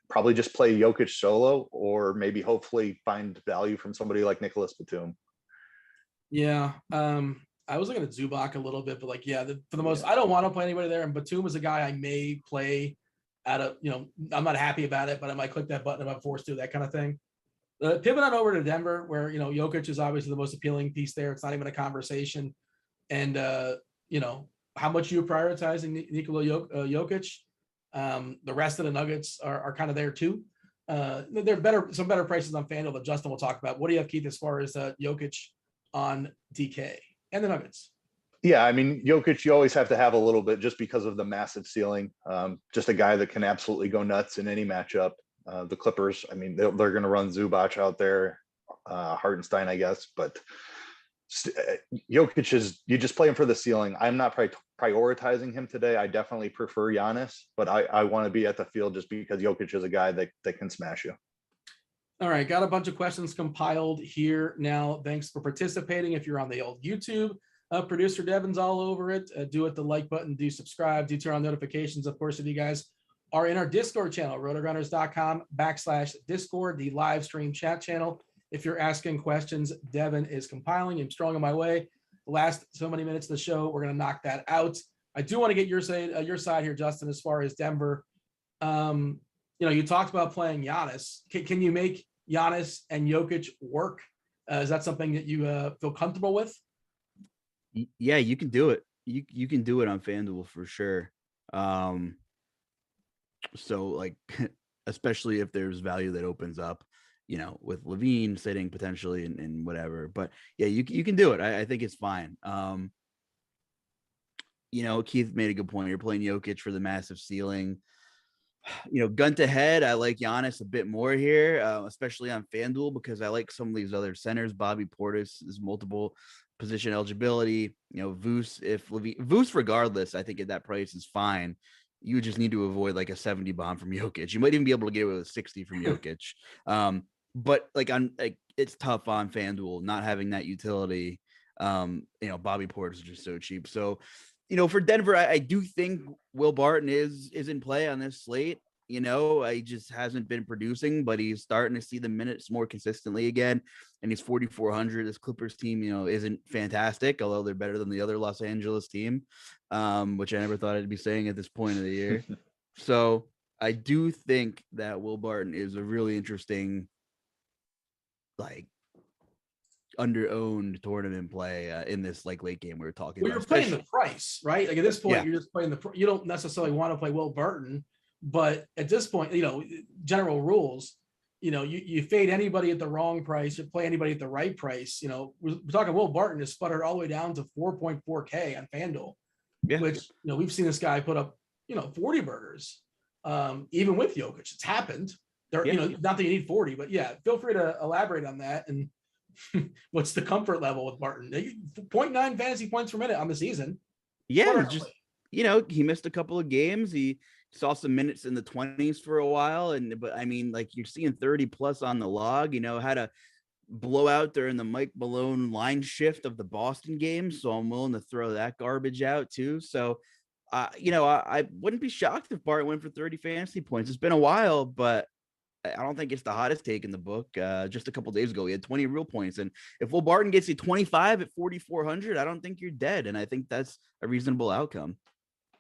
[SPEAKER 4] probably just play Jokic solo, or maybe hopefully find value from somebody like Nicholas Batum.
[SPEAKER 2] Yeah. I was looking at Zubac a little bit, but like, for the most, I don't want to play anybody there. And Batum is a guy I may play out of, I'm not happy about it, but I might click that button if I'm forced to, that kind of thing. Pivot on over to Denver, where, Jokic is obviously the most appealing piece there. It's not even a conversation. And, how much you're prioritizing Nikola Jokic. The rest of the Nuggets are kind of there too. They're some better prices on FanDuel that Justin will talk about. What do you have, Keith, as far as Jokic on DK and the Nuggets?
[SPEAKER 4] Yeah, I mean, Jokic, you always have to have a little bit just because of the massive ceiling. Just a guy that can absolutely go nuts in any matchup. The Clippers, I mean, they're going to run Zubac out there, Hartenstein, I guess. But Jokic you just play him for the ceiling. I'm not prioritizing him today. I definitely prefer Giannis, but I want to be at the field just because Jokic is a guy that can smash you.
[SPEAKER 2] All right, got a bunch of questions compiled here now. Thanks for participating. If you're on the old YouTube, producer Devin's all over it. Do hit the like button, do subscribe, do turn on notifications. Of course, if you guys are in our Discord channel, rotogrinders.com/Discord, the live stream chat channel. If you're asking questions, Devin is compiling. I'm strong on my way. The last so many minutes of the show, we're going to knock that out. I do want to get your side here, Justin, as far as Denver. You talked about playing Giannis. Can you make Giannis and Jokic work? Is that something that you feel comfortable with?
[SPEAKER 3] Yeah, you can do it. You can do it on FanDuel for sure. So like, especially if there's value that opens up, with Levine sitting potentially and whatever. But yeah, you can do it. I think it's fine. Keith made a good point. You're playing Jokic for the massive ceiling. Gun to head, I like Giannis a bit more here, especially on FanDuel, because I like some of these other centers. Bobby Portis is multiple position eligibility. Vus regardless, I think at that price is fine. You just need to avoid like a 70 bomb from Jokic. You might even be able to get away with a 60 from Jokic. But it's tough on FanDuel not having that utility. Bobby Portis is just so cheap. So, for Denver, I do think Will Barton is in play on this slate. He just hasn't been producing, but he's starting to see the minutes more consistently again. And he's 4,400. This Clippers team, isn't fantastic, although they're better than the other Los Angeles team, which I never thought I'd be saying at this point of the year. So I do think that Will Barton is a really interesting, under-owned tournament play in this late game we were talking about.
[SPEAKER 2] You're playing the price, right? Like at this point, You're just playing you don't necessarily want to play Will Barton, but at this point, general rules, you fade anybody at the wrong price, you play anybody at the right price. We're talking Will Barton is sputtered all the way down to 4.4K on FanDuel, which, we've seen this guy put up, 40 burgers, even with Jokic. It's happened. Not that you need 40, but feel free to elaborate on that. And what's the comfort level with Barton? 0.9 fantasy points per minute on the season.
[SPEAKER 3] Yeah, he missed a couple of games. He saw some minutes in the 20s for a while, but I mean, you're seeing 30 plus on the log. Had a blowout during the Mike Malone line shift of the Boston game, so I'm willing to throw that garbage out too. So, I wouldn't be shocked if Barton went for 30 fantasy points. It's been a while, but I don't think it's the hottest take in the book. Just a couple days ago, he had 20 real points. And if Will Barton gets you 25 at 4,400, I don't think you're dead. And I think that's a reasonable outcome.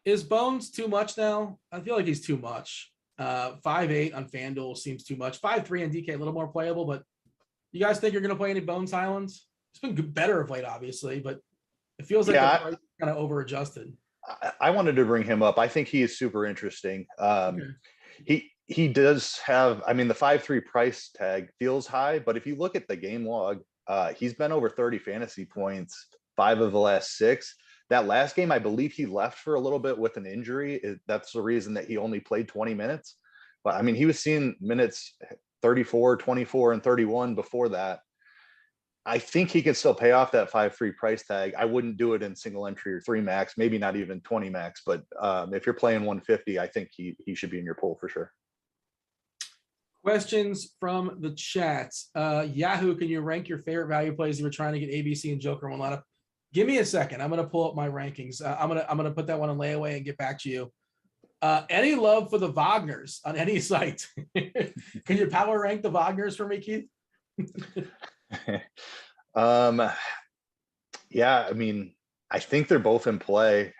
[SPEAKER 2] Is Bones too much now? I feel like he's too much. 5'8" on FanDuel seems too much. 5'3" on DK, a little more playable, but you guys think you're going to play any Bones Highlands? It's been better of late, obviously, but it feels like the price kind of over adjusted.
[SPEAKER 4] I wanted to bring him up. I think he is super interesting.
[SPEAKER 2] Okay.
[SPEAKER 4] He does have, I mean, the 5.3 price tag feels high, but if you look at the game log, he's been over 30 fantasy points, 5 of the last 6. That last game, I believe he left for a little bit with an injury. That's the reason that he only played 20 minutes. But I mean, he was seeing minutes 34, 24, and 31 before that. I think he can still pay off that 5.3 price tag. I wouldn't do it in single entry or 3 max, maybe not even 20 max. But if you're playing 150, I think he should be in your pool for sure.
[SPEAKER 2] Questions from the chat. Yahoo, can you rank your favorite value plays you were trying to get ABC and Joker one lineup? Give me a second. I'm gonna pull up my rankings. I'm gonna put that one in layaway and get back to you. Any love for the Wagners on any site? Can you power rank the Wagners for me, Keith?
[SPEAKER 4] Yeah, I mean, I think they're both in play.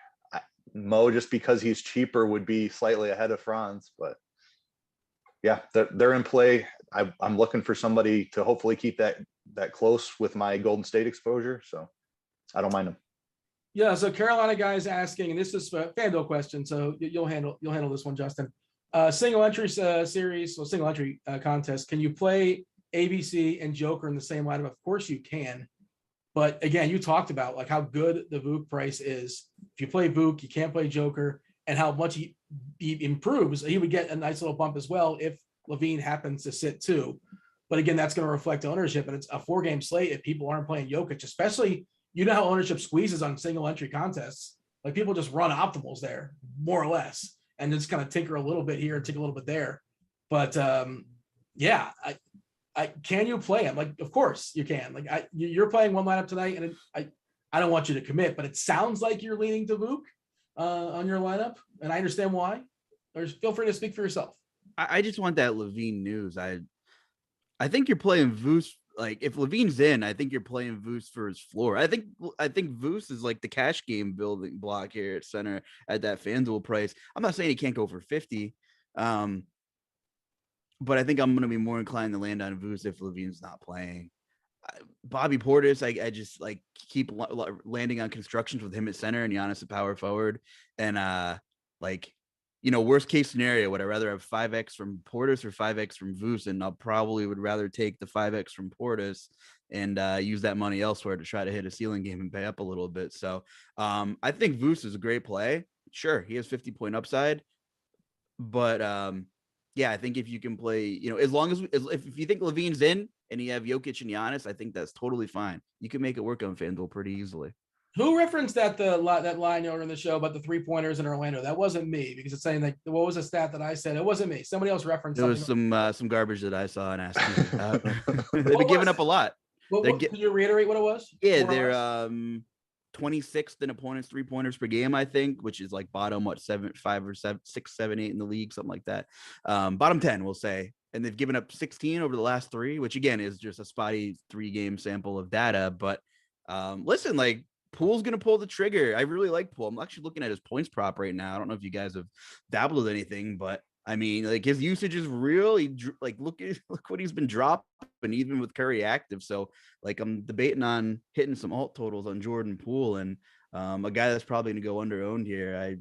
[SPEAKER 4] Mo, just because he's cheaper, would be slightly ahead of Franz, but yeah, they're in play. I'm looking for somebody to hopefully keep that close with my Golden State exposure, so I don't mind them.
[SPEAKER 2] Yeah, so Carolina guys asking, and this is a FanDuel question, so you'll handle this one, Justin. Single entry series, so single entry contest. Can you play ABC and Joker in the same lineup? Of course you can, but again, you talked about like how good the Vuk price is. If you play Vuk, you can't play Joker, and how much he improves. He would get a nice little bump as well if Levine happens to sit too. But again, that's going to reflect ownership, and it's a 4-game slate if people aren't playing Jokic, especially. You know how ownership squeezes on single entry contests. Like people just run optimals there, more or less, and just kind of tinker a little bit here and tinker a little bit there. But yeah, I can you play him? Like, of course you can. Like you're playing one lineup tonight, and I don't want you to commit, but it sounds like you're leaning to Vuk on your lineup, and I understand why. Or feel free to speak for yourself.
[SPEAKER 3] I just want that Levine news. I think you're playing Vus. Like if Levine's in, I think you're playing Vus for his floor. I think Vus is like the cash game building block here at center at that FanDuel price. I'm not saying he can't go for 50, but I think I'm going to be more inclined to land on Vus if Levine's not playing. Bobby Portis, I just like keep landing on constructions with him at center and Giannis at power forward, and like. Worst case scenario, would I rather have 5x from Portis or 5x from Vus? And I probably would rather take the 5x from Portis and use that money elsewhere to try to hit a ceiling game and pay up a little bit. So I think Vus is a great play. Sure, he has 50-point upside, but yeah, I think if you can play, as long as if you think Levine's in and you have Jokic and Giannis, I think that's totally fine. You can make it work on FanDuel pretty easily.
[SPEAKER 2] Who referenced that line earlier in the show about the 3-pointers in Orlando? That wasn't me, because it's saying like, what was a stat that I said? It wasn't me. Somebody else referenced.
[SPEAKER 3] There was some garbage that I saw and asked you about. They've been giving up a lot.
[SPEAKER 2] Can you reiterate what it was?
[SPEAKER 3] Yeah, they're 26th in opponents 3-pointers per game, I think, which is like bottom 5 or 6, 7, 8 in the league, something like that. Bottom 10, we'll say. And they've given up 16 over the last 3, which again is just a spotty 3-game sample of data. But listen, like, Poole's going to pull the trigger. I really like Poole. I'm actually looking at his points prop right now. I don't know if you guys have dabbled with anything, but I mean, like his usage is real. Look what he's been dropping, even with Curry active. So like I'm debating on hitting some alt totals on Jordan Poole, and a guy that's probably going to go under owned here.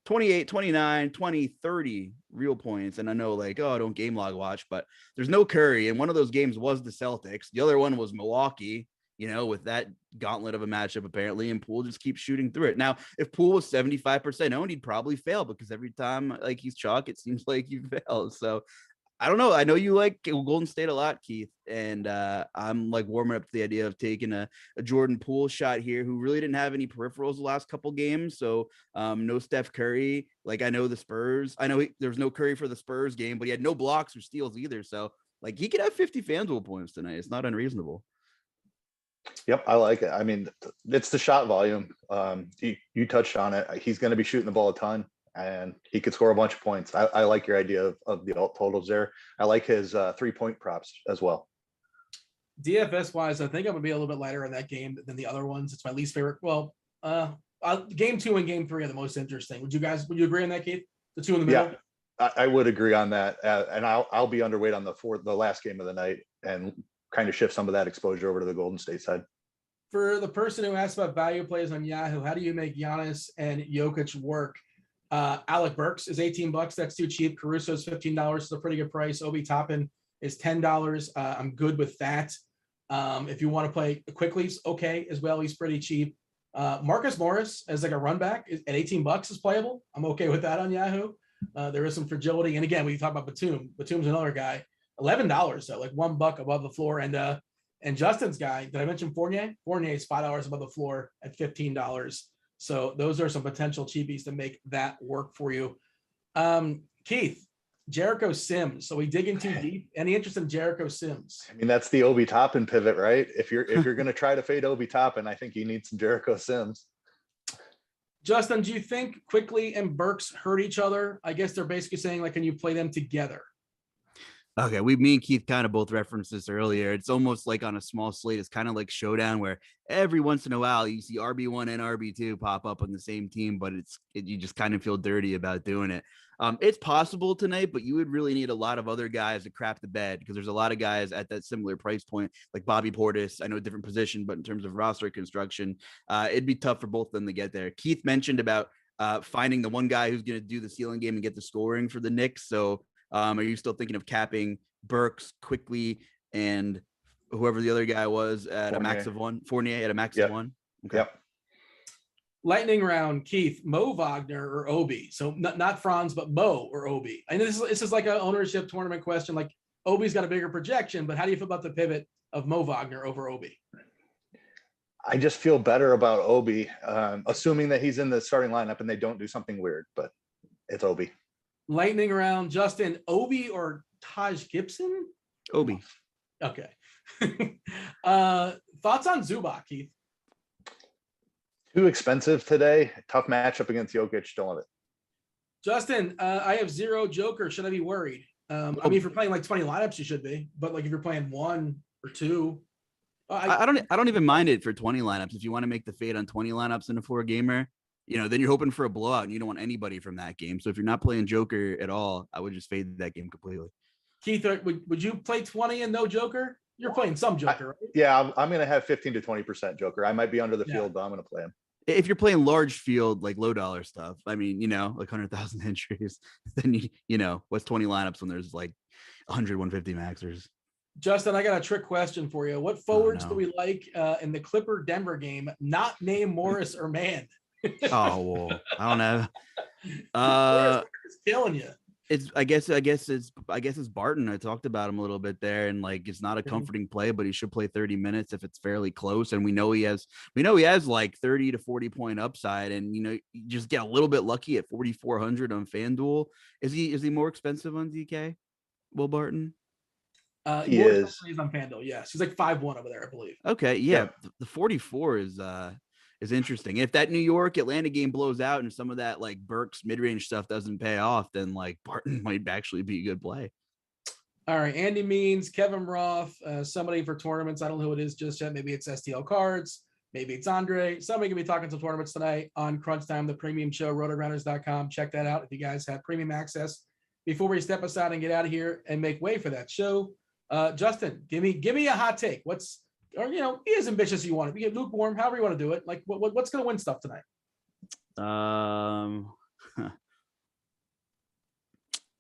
[SPEAKER 3] 28, 29, 20, 30 real points. And I know like, I don't game log watch, but there's no Curry. And one of those games was the Celtics. The other one was Milwaukee. With that gauntlet of a matchup, apparently, and Poole just keeps shooting through it. Now, if Poole was 75% owned, he'd probably fail because every time like he's chalk, it seems like you fail. So I don't know. I know you like Golden State a lot, Keith, and I'm like warming up to the idea of taking a Jordan Poole shot here, who really didn't have any peripherals the last couple games. So no Steph Curry. Like I know the Spurs. I know there was no Curry for the Spurs game, but he had no blocks or steals either. So like he could have 50 FanDuel points tonight. It's not unreasonable.
[SPEAKER 4] Yep, I like it. I mean, it's the shot volume. You touched on it. He's going to be shooting the ball a ton. and he could score a bunch of points. I like your idea of the alt totals there. I like his 3-point props as well.
[SPEAKER 2] DFS wise, I think I'm gonna be a little bit lighter on that game than the other ones. It's my least favorite. Well, game 2 and game 3 are the most interesting. Would you agree on that, Keith? The 2 in the middle?
[SPEAKER 4] Yeah, I would agree on that. And I'll be underweight on the last game of the night and kind of shift some of that exposure over to the Golden State side.
[SPEAKER 2] For the person who asked about value plays on Yahoo, how do you make Giannis and Jokic work? Alec Burks is $18. That's too cheap. Caruso's $15. It's a pretty good price. Obi Toppin is $10. I'm good with that. If you want to play quickly, okay as well. He's pretty cheap. Marcus Morris as like a run back at $18 is playable. I'm okay with that on Yahoo. There is some fragility. And again, we talk about Batum. Batum's another guy. $11 though, like $1 above the floor. And Justin's guy, did I mention Fournier? Fournier is $5 above the floor at $15. So those are some potential cheapies to make that work for you. Keith, Jericho Sims. So we dig in too deep. Any interest in Jericho Sims?
[SPEAKER 4] I mean, that's the Obi Toppin pivot, right? If you're going to try to fade Obi Toppin, I think you need some Jericho Sims.
[SPEAKER 2] Justin, do you think Quickly and Burks hurt each other? I guess they're basically saying, like, can you play them together?
[SPEAKER 3] Okay, me and Keith kind of both referenced this earlier. It's almost like on a small slate. It's kind of like Showdown, where every once in a while you see RB1 and RB2 pop up on the same team, but you just kind of feel dirty about doing it. It's possible tonight, but you would really need a lot of other guys to crap the bed, because there's a lot of guys at that similar price point, like Bobby Portis. I know different position, but in terms of roster construction, it'd be tough for both of them to get there. Keith mentioned about finding the one guy who's going to do the ceiling game and get the scoring for the Knicks. So are you still thinking of capping Burks, Quickly, and whoever the other guy was at a max of 1? Fournier at a max of 1? Okay.
[SPEAKER 4] Yep.
[SPEAKER 2] Lightning round, Keith, Mo Wagner or Obi? So not Franz, but Mo or Obi. And this is like an ownership tournament question. Like, Obi's got a bigger projection, but how do you feel about the pivot of Mo Wagner over Obi?
[SPEAKER 4] I just feel better about Obi, assuming that he's in the starting lineup and they don't do something weird, but it's Obi.
[SPEAKER 2] Lightning round, Justin, Obi or Taj Gibson?
[SPEAKER 3] Obi.
[SPEAKER 2] Okay. Thoughts on Zubac, Keith?
[SPEAKER 4] Too expensive today. Tough matchup against Jokic. Don't love it.
[SPEAKER 2] Justin, I have 0 Joker. Should I be worried? I mean, if you're playing like 20 lineups, you should be. But like if you're playing 1 or 2,
[SPEAKER 3] I don't even mind it for 20 lineups. If you want to make the fade on 20 lineups in a 4-gamer, then you're hoping for a blowout and you don't want anybody from that game. So if you're not playing Joker at all, I would just fade that game completely.
[SPEAKER 2] Keith, would you play 20 and no Joker? You're playing some Joker, right?
[SPEAKER 4] Yeah, I'm going to have 15 to 20% Joker. I might be under the field, but I'm going to play him.
[SPEAKER 3] If you're playing large field, like low dollar stuff, I mean, like 100,000 entries, then what's 20 lineups when there's like 100, 150 maxers?
[SPEAKER 2] Justin, I got a trick question for you. What forwards do we like in the Clipper Denver game, not named Morris or Mann?
[SPEAKER 3] Oh, well, I don't know.
[SPEAKER 2] It's killing you.
[SPEAKER 3] I guess it's Barton. I talked about him a little bit there, and like it's not a comforting play, but he should play 30 minutes if it's fairly close. And we know he has like 30 to 40 point upside, and you just get a little bit lucky at 4,400 on FanDuel. Is he more expensive on DK? Will Barton?
[SPEAKER 4] He is.
[SPEAKER 2] He's on FanDuel. Yes, he's like 5-1 over there, I believe.
[SPEAKER 3] Okay, yeah. The 44 is interesting. If that New York Atlanta game blows out and some of that like Burks mid-range stuff doesn't pay off, then like Barton might actually be a good play.
[SPEAKER 2] All right. Andy Means, Kevin Roth, somebody for tournaments. I don't know who it is just yet. Maybe it's STL Cards. Maybe it's Andre. Somebody can be talking some tournaments tonight on Crunch Time, the premium show, rotogrinders.com. Check that out if you guys have premium access. Before we step aside and get out of here and make way for that show, Justin, give me a hot take. Be as ambitious as you want to be, lukewarm, however you want to do it. Like what's going to win stuff tonight?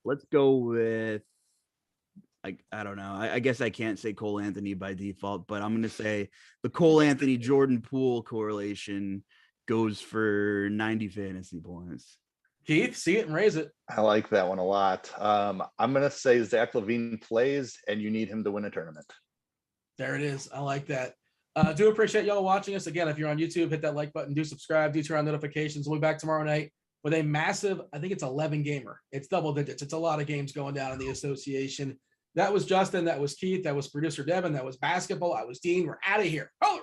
[SPEAKER 3] Let's go with, I don't know. I guess I can't say Cole Anthony by default, but I'm going to say the Cole Anthony Jordan Poole correlation goes for 90 fantasy points.
[SPEAKER 2] Keith, see it and raise it.
[SPEAKER 4] I like that one a lot. I'm going to say Zach LaVine plays and you need him to win a tournament.
[SPEAKER 2] There it is. I like that. Do appreciate y'all watching us. Again, if you're on YouTube, hit that like button, do subscribe, do turn on notifications. We'll be back tomorrow night with a massive, I think it's 11 gamer. It's double digits. It's a lot of games going down in the association. That was Justin. That was Keith. That was producer Devin. That was basketball. I was Dean. We're out of here. Oh!